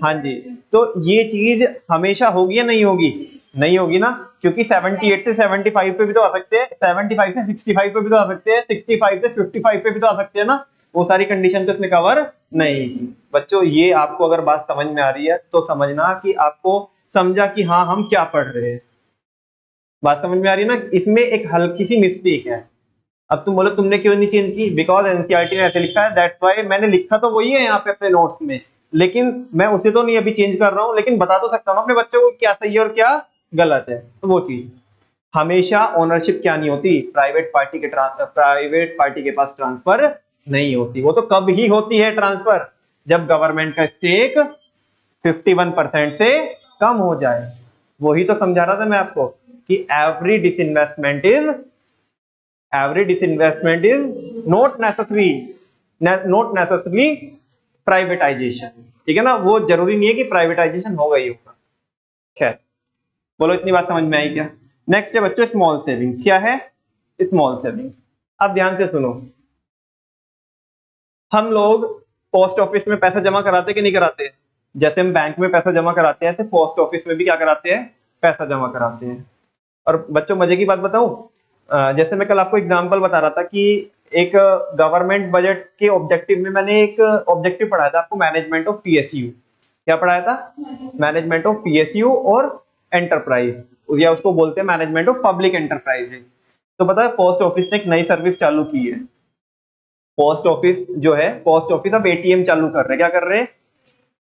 हाँ जी, तो ये चीज हमेशा होगी या नहीं होगी? नहीं होगी ना, क्योंकि 78 से 75 पे भी तो आ सकते हैं, 75 से 65 पे भी तो आ सकते हैं, 65 से 55 पे भी तो आ सकते हैं ना। वो सारी कंडीशन तो इसने कवर नहीं की। बच्चों, ये आपको अगर बात समझ में आ रही है तो समझना कि आपको समझा कि हाँ हम क्या पढ़ रहे हैं। बात समझ में आ रही है ना? इसमें एक हल्की सी मिस्टेक है। अब तुम बोलो तुमने क्यों नहीं चेंज की? बिकॉज एनसीईआरटी ने ऐसे लिखा है, दैट्स व्हाई। मैंने लिखा तो वही है यहाँ पे अपने नोट्स में, लेकिन मैं उसे तो नहीं अभी चेंज कर रहा हूँ, लेकिन बता तो सकता हूँ अपने बच्चों को क्या सही है और क्या गलत है। तो वो चीज, हमेशा ओनरशिप क्या नहीं होती? प्राइवेट पार्टी के पास ट्रांसफर नहीं होती। वो तो कब ही होती है ट्रांसफर? जब गवर्नमेंट का स्टेक 51% से कम हो जाए। वही तो समझा रहा था मैं आपको कि every disinvestment is not necessary privatisation. ठीक है ना? वो जरूरी नहीं है कि प्राइवेटाइजेशन होगा ही होगा। खैर, बोलो इतनी बात समझ में आई क्या? नेक्स्ट है बच्चों स्मॉल सेविंग। क्या है स्मॉल सेविंग? अब ध्यान से सुनो, हम लोग पोस्ट ऑफिस में पैसा जमा कराते कि नहीं कराते? जैसे हम बैंक में पैसा जमा कराते हैं, ऐसे पोस्ट ऑफिस में भी क्या कराते हैं? पैसा जमा कराते हैं। और बच्चों मजे की बात बताऊं, जैसे मैं कल आपको एग्जांपल बता रहा था कि एक गवर्नमेंट बजट के ऑब्जेक्टिव में मैंने एक ऑब्जेक्टिव पढ़ाया था आपको, मैनेजमेंट ऑफ पीएसयू। क्या पढ़ाया था? मैनेजमेंट ऑफ पीएसयू और एंटरप्राइज, या उसको बोलते हैं मैनेजमेंट ऑफ पब्लिक एंटरप्राइज। तो पता है पोस्ट ऑफिस ने एक नई सर्विस चालू की है। पोस्ट ऑफिस जो है, पोस्ट ऑफिस अब एटीएम चालू कर रहे हैं। क्या कर रहे हैं?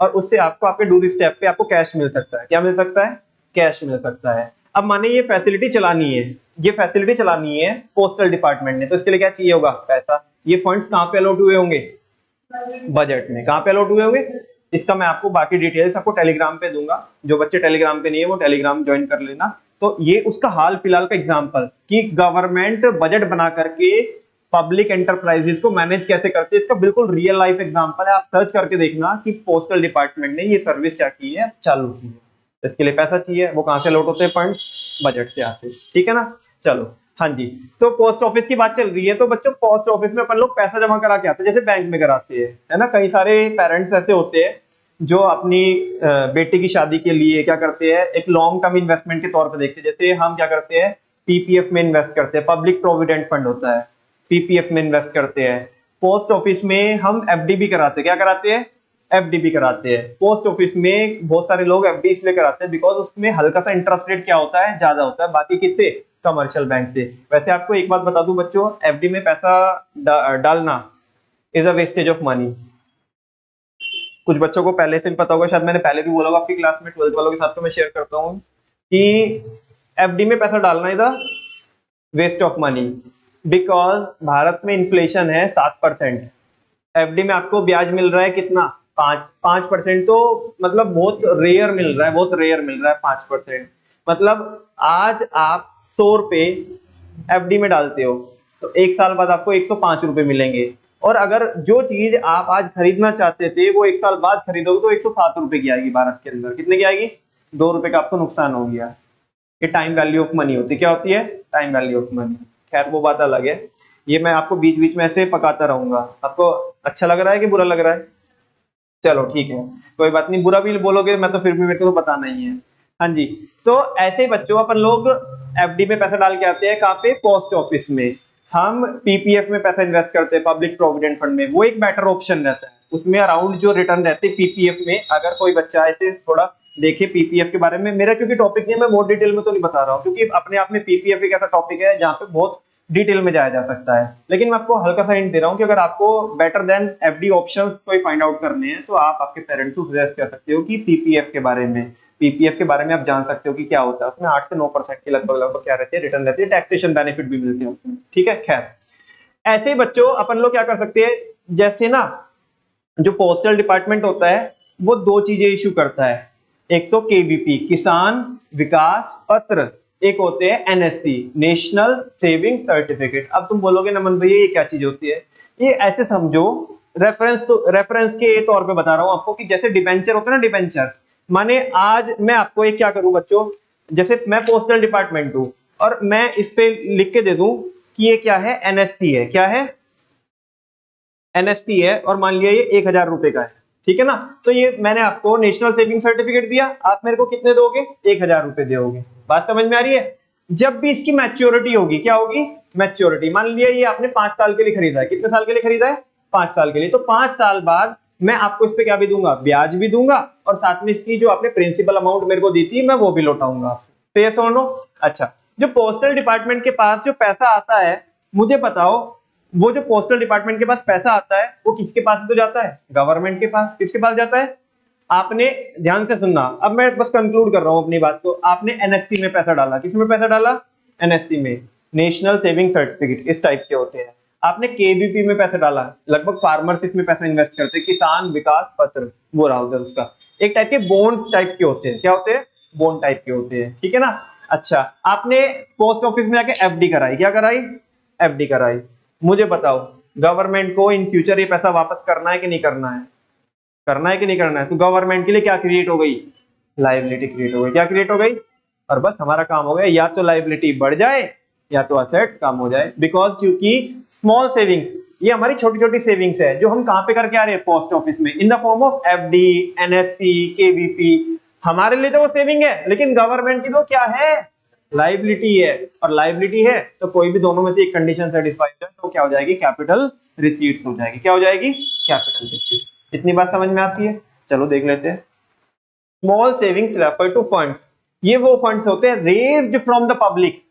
और उससे आपको आपके डूर स्टेप पे आपको कैश मिल सकता है। क्या मिल सकता है? कैश मिल सकता है। अब माने ये फैसिलिटी चलानी है, ये फैसिलिटी चलानी है पोस्टल डिपार्टमेंट ने, तो इसके लिए क्या चाहिए होगा? पैसा। ये फंड्स कहाँ पे अलॉट हुए होंगे? बजट में। कहाँ पे अलॉट हुए होंगे? इसका मैं आपको बाकी डिटेल्स आपको टेलीग्राम पे दूंगा। जो बच्चे टेलीग्राम पे नहीं है वो टेलीग्राम ज्वाइन कर लेना। तो ये उसका हाल फिलहाल का एग्जांपल कि गवर्नमेंट बजट बना करके पब्लिक एंटरप्राइजेस को मैनेज कैसे करती है, इसका बिल्कुल रियल लाइफ एग्जांपल है। आप सर्च करके देखना कि पोस्टल डिपार्टमेंट ने ये सर्विस क्या की है, चालू की है। इसके लिए पैसा चाहिए, वो कहाँ से अलॉट होते हैं? फंड्स बजट से आते हैं। ठीक है ना? चलो, हाँ जी। तो पोस्ट ऑफिस की बात चल रही है, तो बच्चों पोस्ट ऑफिस में अपन लोग पैसा जमा करा के आते हैं, जैसे बैंक में कराते हैं, है ना। कई सारे पेरेंट्स ऐसे होते हैं जो अपनी बेटी की शादी के लिए क्या करते हैं, एक लॉन्ग टर्म इन्वेस्टमेंट के तौर पे देखते हैं। जैसे हम क्या करते हैं, पीपीएफ में इन्वेस्ट करते हैं, पब्लिक प्रोविडेंट फंड होता है, पीपीएफ में इन्वेस्ट करते हैं। पोस्ट ऑफिस में हम एफडी भी कराते हैं। क्या कराते हैं? एफडी भी कराते हैं। पोस्ट ऑफिस में बहुत सारे लोग एफडी इसलिए कराते हैं बिकॉज उसमें हल्का सा इंटरेस्ट रेट क्या होता है, ज्यादा होता है, बाकी किससे? कमर्शियल बैंक से। वैसे आपको एक बात बता दूं बच्चों, एफडी में पैसा डालना is a wastage of money. कुछ बच्चों को पहले से भी पता होगा, शायद मैंने पहले भी बोला होगा आपकी क्लास में, 12th वालों के साथ तो मैं शेयर करता हूँ कि एफडी में पैसा डालना is a waste of money because Bharat में इन्फ्लेशन है 7%। एफडी में आपको ब्याज मिल रहा है कितना? 5%। तो मतलब बहुत रेयर मिल रहा है, बहुत रेयर मिल रहा है 5%। मतलब आज आप 100 रुपए एफडी में डालते हो तो एक साल बाद आपको 105 रुपए मिलेंगे। और अगर जो चीज आप आज खरीदना चाहते थे वो एक साल बाद खरीदोगे तो 107 रुपए की आएगी। भारत के अंदर कितने की आएगी? 2 रुपए का आपको नुकसान हो गया। ये टाइम वैल्यू ऑफ मनी होती है। क्या होती है? Time value of money. खैर वो बात अलग है, ये मैं आपको बीच बीच में ऐसे पकाता रहूंगा। आपको अच्छा लग रहा है कि बुरा लग रहा है? चलो ठीक है, कोई बात नहीं, बुरा भी बोलोगे मैं तो फिर भी मेरे को तो बताना ही है। हाँ जी। तो ऐसे बच्चों अपन लोग एफडी में पैसा डाल के आते हैं। कहाँ पे? पोस्ट ऑफिस में। हम पीपीएफ में पैसा इन्वेस्ट करते हैं, पब्लिक प्रोविडेंट फंड में। वो एक बेटर ऑप्शन रहता है, उसमें अराउंड जो रिटर्न रहते हैं पीपीएफ में। अगर कोई बच्चा ऐसे थोड़ा देखे पीपीएफ के बारे में, मेरा क्योंकि टॉपिक नहीं है, मैं बहुत डिटेल में तो नहीं बता रहा हूँ, क्योंकि अपने आप में पीपीएफ एक ऐसा टॉपिक है जहाँ पे बहुत डिटेल में जाया जा सकता है। लेकिन मैं आपको हल्का सा हिंट दे रहा हूँ कि अगर आपको बेटर देन एफडी ऑप्शंस कोई फाइंड आउट करने हैं तो आप आपके पेरेंट्स को सजेस्ट कर सकते हो कि पीपीएफ के बारे में, पीपीएफ के बारे में आप जान सकते हो कि क्या होता है। उसमें 8 से 9% की लगभग क्या रहती है, रिटर्न रहती है, टैक्सेशन बेनिफिट भी मिलते हैं उसमें। ठीक है। खैर ऐसे ही बच्चों अपन लोग क्या कर सकते हैं, जैसे ना जो पोस्टल डिपार्टमेंट होता है वो 2 चीजें इशू करता है। एक तो केवीपी, किसान विकास पत्र, एक होते हैं एनएससी, नेशनल सेविंग सर्टिफिकेट। अब तुम बोलोगे नमन भैया ये क्या चीज होती है? ये ऐसे समझो, रेफरेंस के तौर पे बता रहा हूं आपको कि जैसे डिबेंचर होता है ना, डिबेंचर माने आज मैं आपको एक क्या करूं बच्चों, जैसे मैं पोस्टल डिपार्टमेंट हूं और मैं इस पे लिख के दे दूं कि ये क्या है, एनएससी है। क्या है? एनएससी है। और मान लिया ये 1000 रुपए का है, ठीक है ना। तो ये मैंने आपको नेशनल सेविंग सर्टिफिकेट दिया, आप मेरे को कितने दोगे? 1000 रुपए दोगे। बात समझ में आ रही है? जब भी इसकी मैच्योरिटी होगी, क्या होगी? मैच्योरिटी। मान लिया ये आपने 5 साल के लिए खरीदा है। कितने साल के लिए खरीदा है? 5 साल के लिए। तो 5 साल बाद मैं आपको इस पे क्या भी दूंगा? ब्याज भी दूंगा, और साथ में इसकी जो आपने प्रिंसिपल अमाउंट मेरे को दी थी मैं वो भी लौटाऊंगा। तो ये सुनो। अच्छा, जो पोस्टल डिपार्टमेंट के पास जो पैसा आता है, मुझे बताओ वो जो पोस्टल डिपार्टमेंट के पास पैसा आता है वो किसके पास तो जाता है? गवर्नमेंट के पास। किसके पास जाता है? आपने ध्यान से सुनना, अब मैं बस कंक्लूड कर रहा हूं अपनी बात को। आपने एनएससी में पैसा डाला। किस में पैसा डाला? एनएससी में, नेशनल सेविंग सर्टिफिकेट, इस टाइप के होते हैं। आपने केवीपी में पैसा डाला, लगभग फार्मर्स इसमें पैसा इन्वेस्ट करते हैं, किसान विकास पत्र, वो रहा उधर उसका। एक टाइप के बॉन्ड टाइप के होते हैं। क्या होते हैं? बॉन्ड टाइप के होते हैं, ठीक है ना। अच्छा, आपने पोस्ट ऑफिस में जाके एफडी कराई। क्या कराई? एफडी कराई। मुझे बताओ गवर्नमेंट को इन फ्यूचर ये पैसा वापस करना है कि नहीं करना है? करना है कि नहीं करना है? तो गवर्नमेंट के लिए क्या क्रिएट हो गई? लायबिलिटी क्रिएट हो गई। क्या क्रिएट हो गई? और बस हमारा काम हो गया, या तो लायबिलिटी बढ़ जाए या तो असेट कम हो जाए। बिकॉज क्योंकि स्मॉल सेविंग, ये हमारी छोटी छोटी सेविंग्स है जो हम कहां पे करके आ रहे हैं? पोस्ट ऑफिस में, in the form of FD, NSC, KVP. हमारे लिए तो वो सेविंग है, लेकिन गवर्नमेंट की तो क्या है? लाइबिलिटी है, और लाइबिलिटी है तो कोई भी दोनों में से एक कंडीशन सेटिस्फाई हो जाए तो क्या हो जाएगी, कैपिटल रिसीट्स हो जाएगी। क्या हो जाएगी, कैपिटल रिसीट्स। इतनी बात समझ में आती है? चलो देख लेते हैं। Small savings refer to funds, ये वो फंड्स होते हैं रेज्ड फ्रॉम द पब्लिक,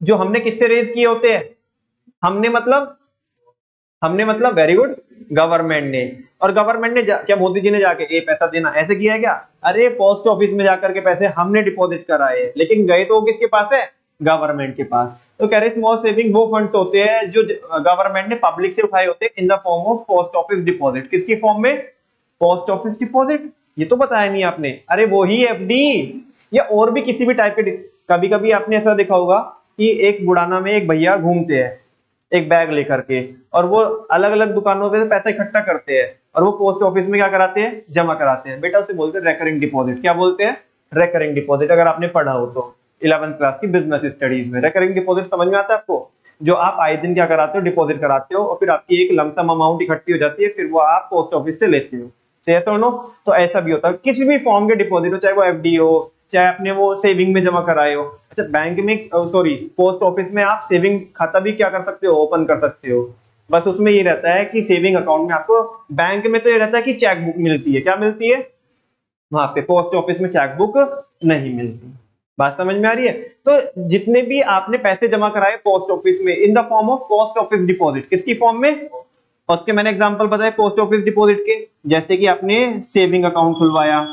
जो हमने किससे रेज किए होते हैं, हमने मतलब वेरी गुड, गवर्नमेंट ने। और गवर्नमेंट ने क्या मोदी जी ने जाके ये पैसा देना ऐसे किया है क्या? अरे पोस्ट ऑफिस में जाकर के पैसे हमने डिपॉजिट कराए, लेकिन गए तो किसके पास है, गवर्नमेंट के पास। तो कह रहे स्मॉल सेविंग वो फंड्स होते हैं जो गवर्नमेंट ने पब्लिक से उठाए होते हैं in the form of post office deposit. किसकी फॉर्म में, पोस्ट ऑफिस डिपॉजिट। ये तो बताया नहीं आपने। अरे वो ही एफडी, या और भी किसी भी टाइप के। कभी कभी आपने ऐसा देखा होगा कि एक बुढ़ाना में एक भैया घूमते हैं एक बैग लेकर के, और वो अलग अलग दुकानों पे पैसा इकट्ठा करते हैं और वो पोस्ट ऑफिस में क्या कराते हैं, जमा कराते हैं। बेटा उसे बोलते हैं रेकरिंग डिपॉजिट। क्या बोलते हैं, रेकरिंग डिपॉजिट। अगर आपने पढ़ा हो तो 11th क्लास की बिजनेस स्टडीज में रेकरिंग डिपॉजिट समझ में आता है आपको? जो आप आए दिन क्या कराते हो, डिपॉजिट कराते हो, और फिर आपकी एक लमसम अमाउंट इकट्ठी हो जाती है, फिर वो आप पोस्ट ऑफिस से लेते हो। तो ऐसा भी होता है किसी भी फॉर्म के डिपॉजिट हो, चाहे वो एफडी हो, चाहे आपने वो सेविंग में जमा कराए हो। अच्छा बैंक में, सॉरी पोस्ट ऑफिस में आप सेविंग खाता भी क्या कर सकते हो, ओपन कर सकते हो। बस उसमें ये रहता है कि सेविंग अकाउंट में आपको, बैंक में तो ये रहता है कि चेक बुक मिलती है। क्या मिलती है, वहां पे पोस्ट ऑफिस में चेक बुक नहीं मिलती। बात समझ में आ रही है? तो जितने भी आपने पैसे जमा कराए पोस्ट ऑफिस में in the form of post office deposit, किसकी फॉर्म में, उसके मैंने एग्जांपल बताए पोस्ट ऑफिस डिपॉजिट के। जैसे कि आपने सेविंग अकाउंट खुलवाया,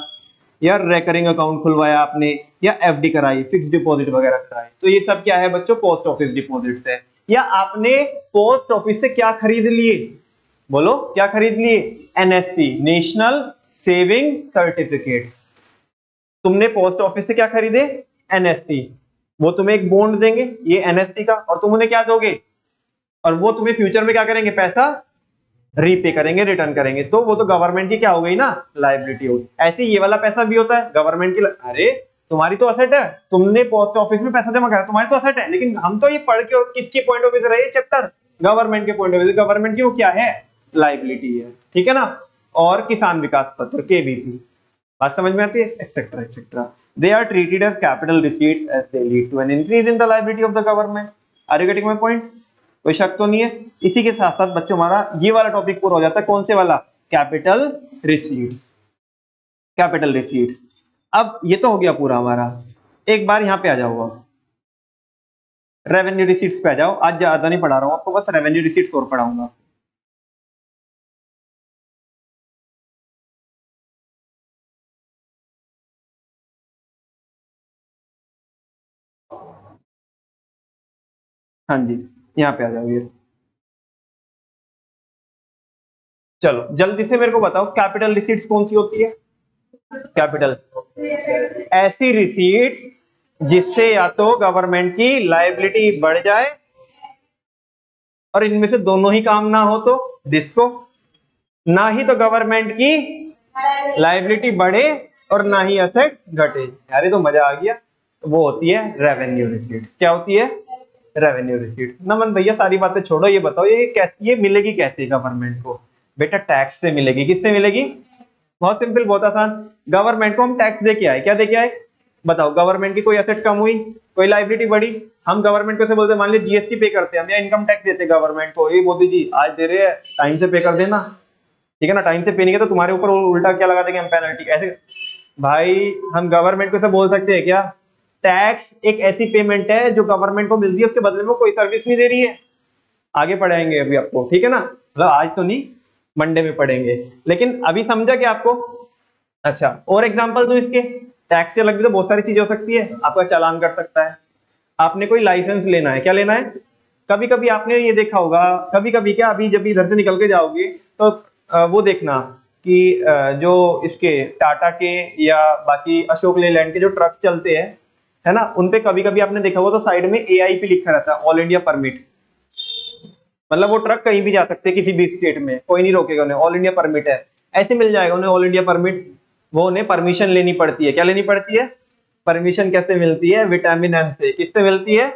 या रेकरिंग अकाउंट खुलवाया आपने, या एफडी कराई, फिक्स डिपॉजिट वगैरह कराई, तो ये सब क्या है बच्चों, पोस्ट ऑफिस डिपॉजिट है। या आपने पोस्ट ऑफिस से क्या खरीद लिए, बोलो क्या खरीद लिए, एनएससी, नेशनल सेविंग सर्टिफिकेट। तुमने पोस्ट ऑफिस से क्या खरीदे, एनएससी। वो तुम्हें एक बॉन्ड देंगे ये एनएससी का, और तुम उन्हें क्या दोगे, और वो तुम्हें फ्यूचर में क्या करेंगे, पैसा रीपे करेंगे, रिटर्न करेंगे। तो वो तो गवर्नमेंट की क्या हो गई ना, लाइबिलिटी हो गई। ऐसे ये वाला पैसा भी होता है गवर्नमेंट की। अरे तुम्हारी तो असेट है, तुमने पोस्ट ऑफिस में पैसा जमा करा, तुम्हारी तो असेट है, लेकिन हम तो ये पढ़ के किसके पॉइंट ऑफ व्यू से रहे चैप्टर, गवर्नमेंट के पॉइंट ऑफ व्यू से। गवर्नमेंट की वो क्या है, लाइबिलिटी है, ठीक है ना। और किसान विकास पत्र केवीपी, बात समझ में आती है, etcetera etcetera. They are treated as capital receipts as they lead to an increase in the liability of the government. Are you getting my point? कोई शक तो नहीं है? इसी के साथ साथ बच्चों हमारा ये वाला टॉपिक पूरा हो जाता है। कौन से वाला, कैपिटल रिसीट्स। Capital receipts. अब ये तो हो गया पूरा हमारा। एक बार यहां पे आ जाओ, रेवेन्यू रिसीट्स पे आ जाओ। आज ज्यादा नहीं पढ़ा रहा हूं आपको, बस रेवेन्यू रिसीट्स और पढ़ाऊंगा। हाँ जी, यहाँ पे आ जाओ ये। चलो जल्दी से मेरे को बताओ कैपिटल रिसीट्स कौन सी होती है। कैपिटल, ऐसी रिसीट्स जिससे या तो गवर्नमेंट की लायबिलिटी बढ़ जाए, और इनमें से दोनों ही काम ना हो तो जिसको, ना ही तो गवर्नमेंट की लायबिलिटी बढ़े और ना ही असेट घटे। यार तो मजा आ गया। वो होती है रेवेन्यू रिसीट्स। क्या होती है, रेवेन्यू रिसीट्स। नमन भैया सारी बातें छोड़ो, ये बताओ ये कैसे, ये मिलेगी कैसे गवर्नमेंट को? बेटा टैक्स से मिलेगी। किससे मिलेगी, बहुत सिंपल, बहुत आसान। गवर्नमेंट को हम टैक्स दे के आए, क्या दे के आए, बताओ। गवर्नमेंट की कोई एसेट कम हुई, कोई लायबिलिटी बढ़ी, हम गवर्नमेंट को से बोलते मान लीजिए जीएसटी पे करते हैं हम, या इनकम टैक्स देते गवर्नमेंट को, ये मोदी जी आज दे रहे हैं टाइम से पे कर देना, ठीक है ना। टाइम से पे नहीं किया तो तुम्हारे ऊपर उल्टा क्या लगा देंगे हम, पेनल्टी। ऐसे भाई हम गवर्नमेंट को से बोल सकते हैं क्या? टैक्स एक ऐसी पेमेंट है जो गवर्नमेंट को मिलती है, उसके बदले में कोई सर्विस नहीं दे रही है। आगे पढ़ाएंगे अभी आपको, ठीक है ना, मतलब आज तो नहीं, मंडे में पढ़ेंगे। लेकिन अभी समझा क्या आपको? अच्छा और एग्जांपल दो इसके। टैक्स से अलग भी तो बहुत सारी चीजें हो सकती है। आपका चालान कट सकता है, आपने कोई लाइसेंस लेना है, क्या लेना है, कभी कभी आपने ये देखा होगा, कभी कभी क्या, अभी जब इधर से निकल के जाओगे तो वो देखना कि जो इसके टाटा के या बाकी अशोक लेलैंड के जो ट्रक चलते हैं, है ना, उनपे कभी कभी आपने देखा होगा तो साइड में AIP लिखा रहता है, ऑल इंडिया परमिट। मतलब वो ट्रक कहीं भी जा सकते हैं किसी भी स्टेट में, कोई नहीं रोकेगा उन्हें, ऑल इंडिया परमिट है। ऐसे मिल जाएगा उन्हें ऑल इंडिया परमिट। वो उन्हें परमिशन लेनी पड़ती है। क्या लेनी पड़ती है, परमिशन कैसे मिलती है, विटामिन एम से। किससे मिलती है?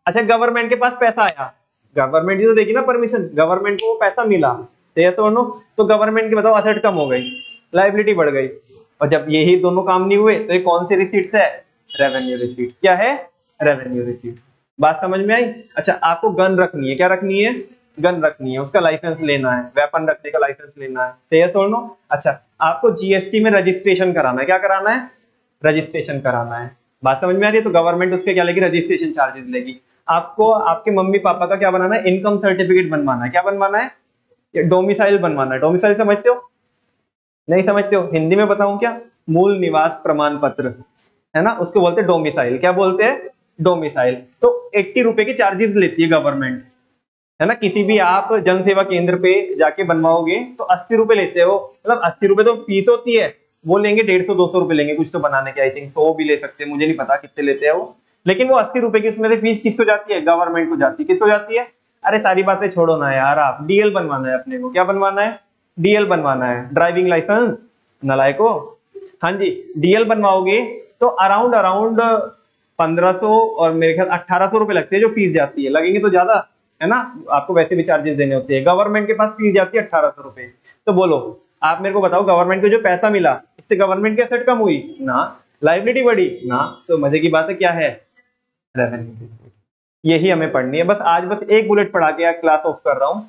अच्छा गवर्नमेंट के पास पैसा आया, गवर्नमेंट ही तो देगी ना परमिशन, गवर्नमेंट को वो पैसा मिला, तो गवर्नमेंट की बताओ असेट कम हो गई, लायबिलिटी बढ़ गई। और जब यही दोनों काम नहीं हुए तो ये कौन सी रिसीट्स है, रेवेन्यू रिसीट्स। क्या है, रेवेन्यू रिसीट। बात समझ में आई? अच्छा, आपको गन रखनी है, क्या रखनी है? गन रखनी है, उसका लाइसेंस लेना है, वेपन रखने का लाइसेंस लेना है, सही है सुनो। अच्छा, आपको जीएसटी में रजिस्ट्रेशन कराना है, क्या कराना है? रजिस्ट्रेशन कराना है। बात समझ में आ रही है? तो गवर्नमेंट उसके क्या लेगी? रजिस्ट्रेशन चार्जेस लेगी। आपको आपके मम्मी पापा का क्या बनाना है? इनकम सर्टिफिकेट बनवाना है। क्या बनवाना है? डोमिसाइल बनवाना है। डोमिसाइल समझते हो? नहीं समझते हो? हिंदी में बताऊं क्या? मूल निवास प्रमाण पत्र, है ना, उसको बोलते हैं डोमिसाइल। क्या बोलते हैं? डोमिसाइल। तो 80 रुपए की चार्जेस लेती है गवर्नमेंट, है ना। किसी भी आप जन सेवा केंद्र पे जाके बनवाओगे तो 80 रुपए लेते हो, मतलब 80 रुपए तो फीस होती है, वो लेंगे 150-200 रुपए लेंगे कुछ तो बनाने के, आई थिंक 100 भी ले सकते हैं, मुझे नहीं पता कितने लेते हैं वो। लेकिन वो 80 रुपए की उसमें से फीस किसको जाती है? गवर्नमेंट को जाती है। किसको जाती है? अरे सारी बातें छोड़ो ना यार, आप डीएल बनवाना है अपने को। क्या बनवाना है? डीएल बनवाना है, ड्राइविंग लाइसेंस, नलायको। हाँ जी, डीएल बनवाओगे तो अराउंड अराउंड 1500 और मेरे ख्याल 1800 रुपए लगते हैं जो फीस जाती है। लगेंगे तो ज्यादा, है ना, आपको वैसे भी चार्जेस देने होते हैं। गवर्नमेंट के पास फीस जाती है 1800 रुपए। तो बोलो, आप मेरे को बताओ, गवर्नमेंट को जो पैसा मिला इससे गवर्नमेंट की एसेट कम हुई ना, लाइबिलिटी बढ़ी ना। तो मजे की बात है, क्या है? रेवेन्यू। यही हमें पढ़नी है। बस आज बस एक बुलेट पढ़ा के क्लास ऑफ कर रहा हूं।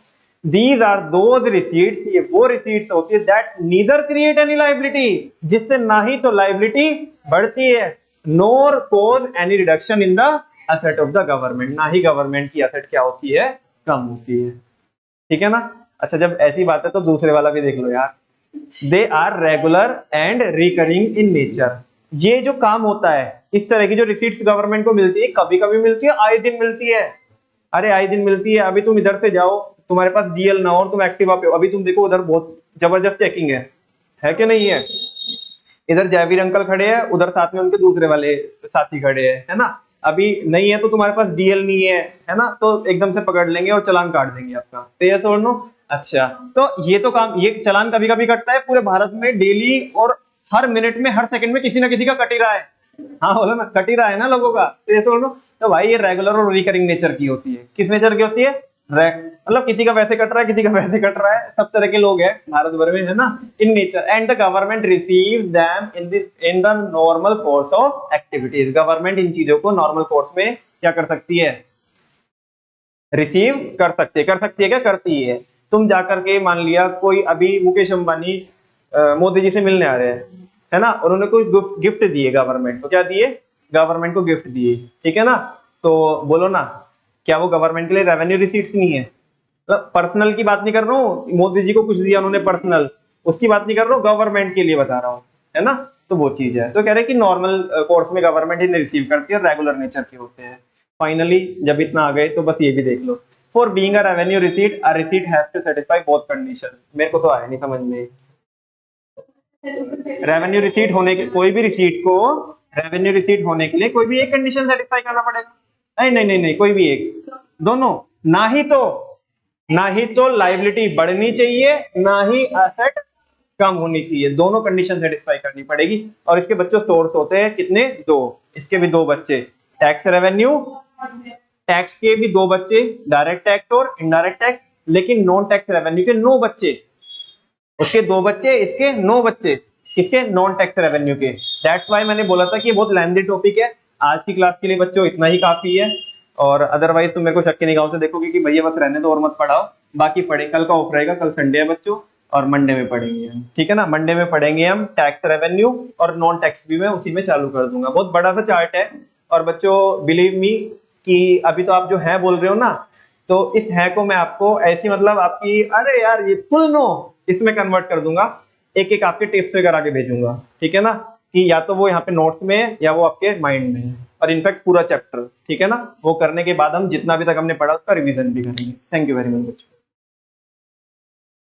दीज आर दोज रिसीट्स, ये वो रिसीट्स होती है that neither create any liability, जिससे ना ही तो लाइबिलिटी बढ़ती है, nor cause any reduction in the asset of the government, ना ही गवर्नमेंट की एसेट क्या होती है? कम होती है। ठीक है ना। अच्छा, जब ऐसी बात है तो दूसरे वाला भी देख लो यार। They are regular and recurring in nature. ये जो काम होता है, इस तरह की जो रिसीट्स गवर्नमेंट को मिलती है, कभी कभी मिलती है, आए दिन मिलती है। अरे आए दिन मिलती है। अभी तुम इधर से जाओ, तुम्हारे पास डीएल ना हो, तुम एक्टिवा पे हो, अभी तुम देखो उधर बहुत जबरदस्त चेकिंग है कि नहीं है? इधर जयवीर अंकल खड़े हैं, उधर साथ में उनके दूसरे वाले साथी खड़े हैं, है ना। अभी नहीं है तो तुम्हारे पास डीएल नहीं है ना, तो एकदम से पकड़ लेंगे और चालान काट देंगे आपका। तो ये छोड़ लो। अच्छा, तो ये तो काम, ये चालान कभी कभी कटता है पूरे भारत में डेली, और हर मिनट में हर सेकंड में किसी ना किसी का कट ही रहा है। हाँ बोलो ना, कट ही रहा है ना लोगों का। तो ये छोड़ लो। तो भाई ये रेगुलर और रिकरिंग नेचर की होती है। किस नेचर की होती है? मतलब किसी का वैसे कट रहा है, किसी का वैसे कट रहा है, सब तरह के लोग हैं भारत भर में, है ना, in nature. And the government receive them in the normal course of activities. Government in चीजों को नॉर्मल कोर्स में क्या कर सकती है? रिसीव कर सकती है। कर सकती है क्या? करती है। तुम जाकर के मान लिया कोई अभी मुकेश अंबानी मोदी जी से मिलने आ रहे हैं, है ना, और उन्होंने कोई गिफ्ट दिए गवर्नमेंट को। क्या दिए? गवर्नमेंट को गिफ्ट दिए, ठीक है ना। तो बोलो ना, क्या वो गवर्नमेंट के लिए रेवेन्यू रिसीट्स नहीं है? मतलब पर्सनल की बात नहीं कर रहा हूँ, मोदी जी को कुछ दिया उन्होंने पर्सनल, उसकी बात नहीं कर रहा हूँ, गवर्नमेंट के लिए बता रहा हूँ, है ना। तो वो चीज है। तो कह रहे हैं कि नॉर्मल कोर्स में गवर्नमेंट ही रिसीव करती है, रेगुलर नेचर के होते हैं। फाइनली जब इतना आ गए तो बस ये भी देख लो। For being a revenue receipt, a receipt has to satisfy both condition. मेरे को तो आया नहीं समझ में। रेवेन्यू रिसीट होने के, कोई भी रिसीट को रेवेन्यू रिसीट होने के लिए कोई भी एक कंडीशन सेटिस्फाई करना पड़ेगा। नहीं नहीं नहीं नहीं, कोई भी एक, दोनों। ना ही तो लाइबिलिटी बढ़नी चाहिए, ना ही एसेट कम होनी चाहिए। दोनों कंडीशन सेटिस्फाई करनी पड़ेगी। और इसके बच्चों सोर्स होते हैं कितने? दो। इसके भी दो बच्चे, टैक्स रेवेन्यू, टैक्स के भी दो बच्चे, डायरेक्ट टैक्स और इनडायरेक्ट टैक्स। लेकिन नॉन टैक्स रेवेन्यू के 9 बच्चे, उसके 2 बच्चे, इसके 9 बच्चे, किसके? नॉन टैक्स रेवेन्यू के। दैट्स व्हाई मैंने बोला था कि ये बहुत लेंथी टॉपिक है। आज की क्लास के लिए बच्चों इतना ही काफी है, और अदरवाइज तुम मेरे को शक की निगाहों से देखोगे कि भैया बस रहने दो और मत पढ़ाओ। बाकी पढ़े, कल का ऑफ रहेगा, कल संडे है बच्चों, और मंडे में पढ़ेंगे हम, ठीक है ना। मंडे में पढ़ेंगे हम टैक्स रेवेन्यू, और नॉन टैक्स भी मैं उसी में चालू कर दूंगा। बहुत बड़ा सा चार्ट है। और बच्चों बिलीव मी कि अभी तो आप जो है बोल रहे हो ना, तो इस है को मैं आपको ऐसी, मतलब आपकी, अरे यार ये फुल नो, इसमें कन्वर्ट कर दूंगा। एक एक आपके टिप्स वगैरह के भेजूंगा, ठीक है ना, कि या तो वो यहाँ पे नोट्स में है या वो आपके माइंड में है। और इनफैक्ट पूरा चैप्टर, ठीक है ना, वो करने के बाद हम जितना भी तक हमने पढ़ा उसका रिवीजन भी करेंगे। थैंक यू वेरी मच बच्चों।